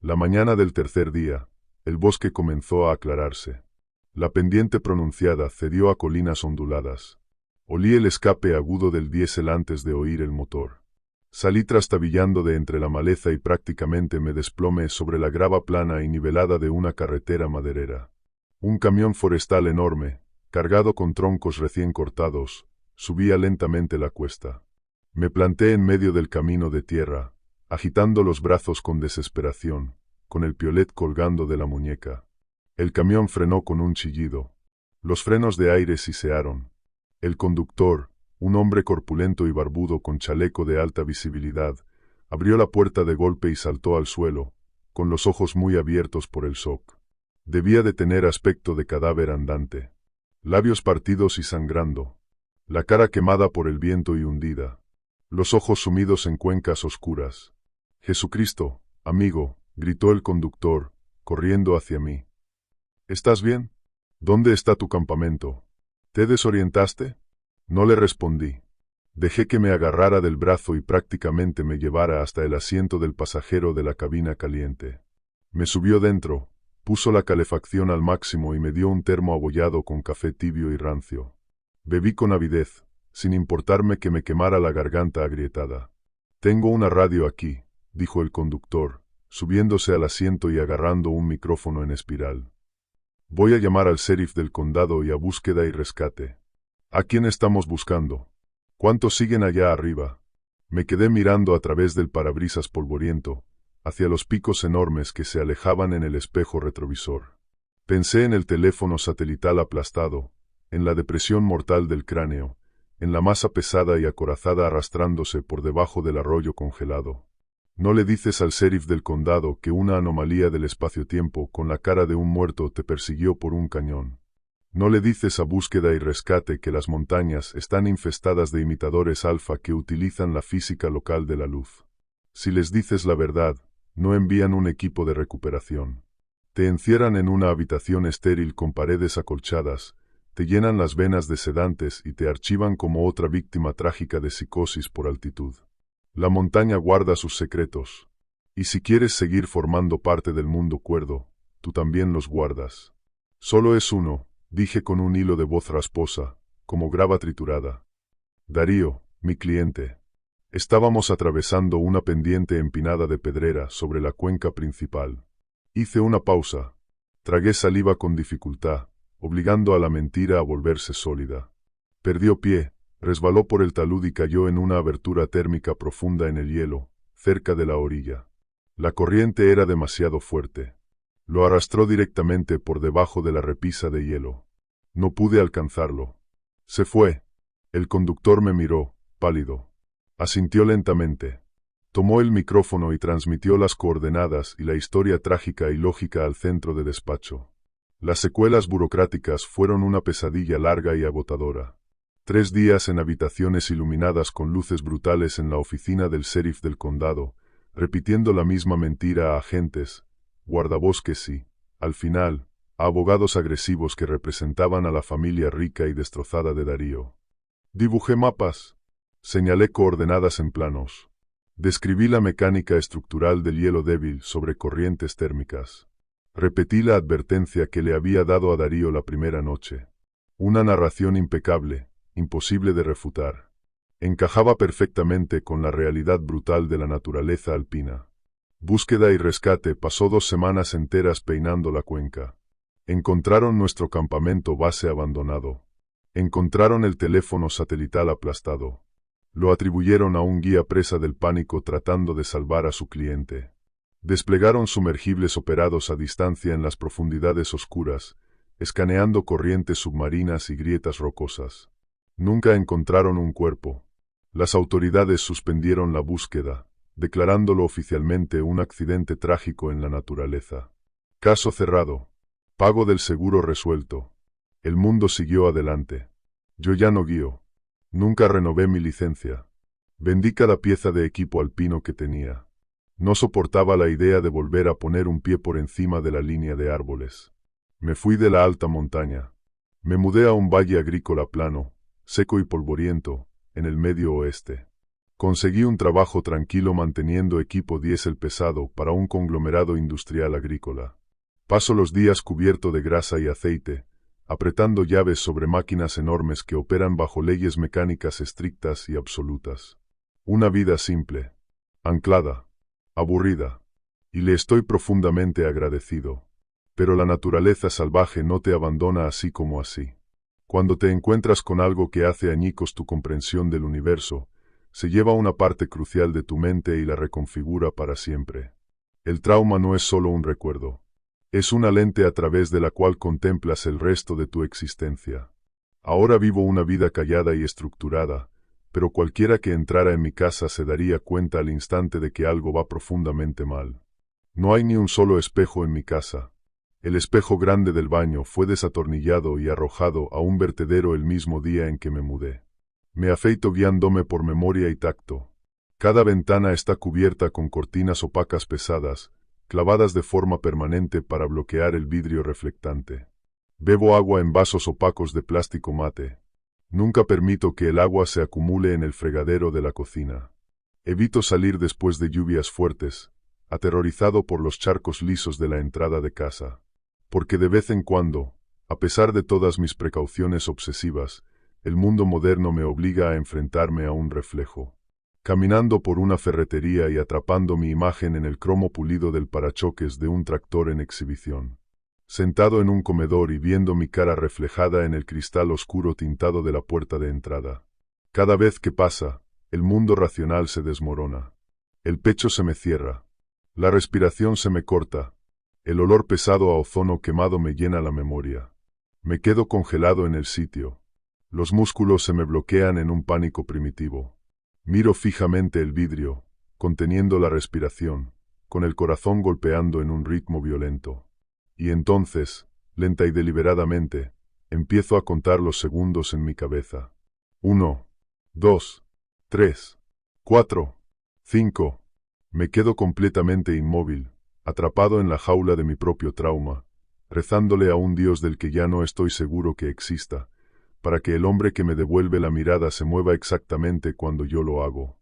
La mañana del tercer día, el bosque comenzó a aclararse. La pendiente pronunciada cedió a colinas onduladas. Olí el escape agudo del diésel antes de oír el motor. Salí trastabillando de entre la maleza y prácticamente me desplomé sobre la grava plana y nivelada de una carretera maderera. Un camión forestal enorme, cargado con troncos recién cortados, subía lentamente la cuesta. Me planté en medio del camino de tierra, agitando los brazos con desesperación, con el piolet colgando de la muñeca. El camión frenó con un chillido. Los frenos de aire sisearon. El conductor, un hombre corpulento y barbudo con chaleco de alta visibilidad, abrió la puerta de golpe y saltó al suelo, con los ojos muy abiertos por el shock. Debía de tener aspecto de cadáver andante. Labios partidos y sangrando. La cara quemada por el viento y hundida. Los ojos sumidos en cuencas oscuras. «Jesucristo, amigo», gritó el conductor, corriendo hacia mí. «¿Estás bien? ¿Dónde está tu campamento? ¿Te desorientaste?» No le respondí. Dejé que me agarrara del brazo y prácticamente me llevara hasta el asiento del pasajero de la cabina caliente. Me subió dentro, puso la calefacción al máximo y me dio un termo abollado con café tibio y rancio. Bebí con avidez, sin importarme que me quemara la garganta agrietada. «Tengo una radio aquí», dijo el conductor, subiéndose al asiento y agarrando un micrófono en espiral. Voy a llamar al sheriff del condado y a búsqueda y rescate. ¿A quién estamos buscando? ¿Cuántos siguen allá arriba? Me quedé mirando a través del parabrisas polvoriento, hacia los picos enormes que se alejaban en el espejo retrovisor. Pensé en el teléfono satelital aplastado, en la depresión mortal del cráneo, en la masa pesada y acorazada arrastrándose por debajo del arroyo congelado. No le dices al sheriff del condado que una anomalía del espacio-tiempo con la cara de un muerto te persiguió por un cañón. No le dices a búsqueda y rescate que las montañas están infestadas de imitadores alfa que utilizan la física local de la luz. Si les dices la verdad, no envían un equipo de recuperación. Te encierran en una habitación estéril con paredes acolchadas, te llenan las venas de sedantes y te archivan como otra víctima trágica de psicosis por altitud. La montaña guarda sus secretos. Y si quieres seguir formando parte del mundo cuerdo, tú también los guardas. Solo es uno, dije con un hilo de voz rasposa, como grava triturada. Darío, mi cliente. Estábamos atravesando una pendiente empinada de pedrera sobre la cuenca principal. Hice una pausa. Tragué saliva con dificultad, obligando a la mentira a volverse sólida. Perdió pie, resbaló por el talud y cayó en una abertura térmica profunda en el hielo, cerca de la orilla. La corriente era demasiado fuerte. Lo arrastró directamente por debajo de la repisa de hielo. No pude alcanzarlo. Se fue. El conductor me miró, pálido. Asintió lentamente. Tomó el micrófono y transmitió las coordenadas y la historia trágica y lógica al centro de despacho. Las secuelas burocráticas fueron una pesadilla larga y agotadora. 3 días en habitaciones iluminadas con luces brutales en la oficina del sheriff del condado, repitiendo la misma mentira a agentes, guardabosques y, al final, a abogados agresivos que representaban a la familia rica y destrozada de Darío. Dibujé mapas. Señalé coordenadas en planos. Describí la mecánica estructural del hielo débil sobre corrientes térmicas. Repetí la advertencia que le había dado a Darío la primera noche. Una narración impecable, imposible de refutar. Encajaba perfectamente con la realidad brutal de la naturaleza alpina. Búsqueda y rescate pasó 2 semanas enteras peinando la cuenca. Encontraron nuestro campamento base abandonado. Encontraron el teléfono satelital aplastado. Lo atribuyeron a un guía presa del pánico tratando de salvar a su cliente. Desplegaron sumergibles operados a distancia en las profundidades oscuras, escaneando corrientes submarinas y grietas rocosas. Nunca encontraron un cuerpo. Las autoridades suspendieron la búsqueda, declarándolo oficialmente un accidente trágico en la naturaleza. Caso cerrado. Pago del seguro resuelto. El mundo siguió adelante. Yo ya no guío. Nunca renové mi licencia. Vendí cada pieza de equipo alpino que tenía. No soportaba la idea de volver a poner un pie por encima de la línea de árboles. Me fui de la alta montaña. Me mudé a un valle agrícola plano, seco y polvoriento, en el medio oeste. Conseguí un trabajo tranquilo manteniendo equipo diésel pesado para un conglomerado industrial agrícola. Paso los días cubierto de grasa y aceite, apretando llaves sobre máquinas enormes que operan bajo leyes mecánicas estrictas y absolutas. Una vida simple, anclada, aburrida, y le estoy profundamente agradecido. Pero la naturaleza salvaje no te abandona así como así. Cuando te encuentras con algo que hace añicos tu comprensión del universo, se lleva una parte crucial de tu mente y la reconfigura para siempre. El trauma no es solo un recuerdo. Es una lente a través de la cual contemplas el resto de tu existencia. Ahora vivo una vida callada y estructurada, pero cualquiera que entrara en mi casa se daría cuenta al instante de que algo va profundamente mal. No hay ni un solo espejo en mi casa. El espejo grande del baño fue desatornillado y arrojado a un vertedero el mismo día en que me mudé. Me afeito guiándome por memoria y tacto. Cada ventana está cubierta con cortinas opacas pesadas, clavadas de forma permanente para bloquear el vidrio reflectante. Bebo agua en vasos opacos de plástico mate. Nunca permito que el agua se acumule en el fregadero de la cocina. Evito salir después de lluvias fuertes, aterrorizado por los charcos lisos de la entrada de casa. Porque de vez en cuando, a pesar de todas mis precauciones obsesivas, el mundo moderno me obliga a enfrentarme a un reflejo. Caminando por una ferretería y atrapando mi imagen en el cromo pulido del parachoques de un tractor en exhibición. sentado en un comedor y viendo mi cara reflejada en el cristal oscuro tintado de la puerta de entrada. Cada vez que pasa, el mundo racional se desmorona. El pecho se me cierra. La respiración se me corta. El olor pesado a ozono quemado me llena la memoria. Me quedo congelado en el sitio. Los músculos se me bloquean en un pánico primitivo. Miro fijamente el vidrio, conteniendo la respiración, con el corazón golpeando en un ritmo violento. Y entonces, lenta y deliberadamente, empiezo a contar los segundos en mi cabeza. 1, 2, 3, 4, 5. Me quedo completamente inmóvil, atrapado en la jaula de mi propio trauma, rezándole a un Dios del que ya no estoy seguro que exista, para que el hombre que me devuelve la mirada se mueva exactamente cuando yo lo hago.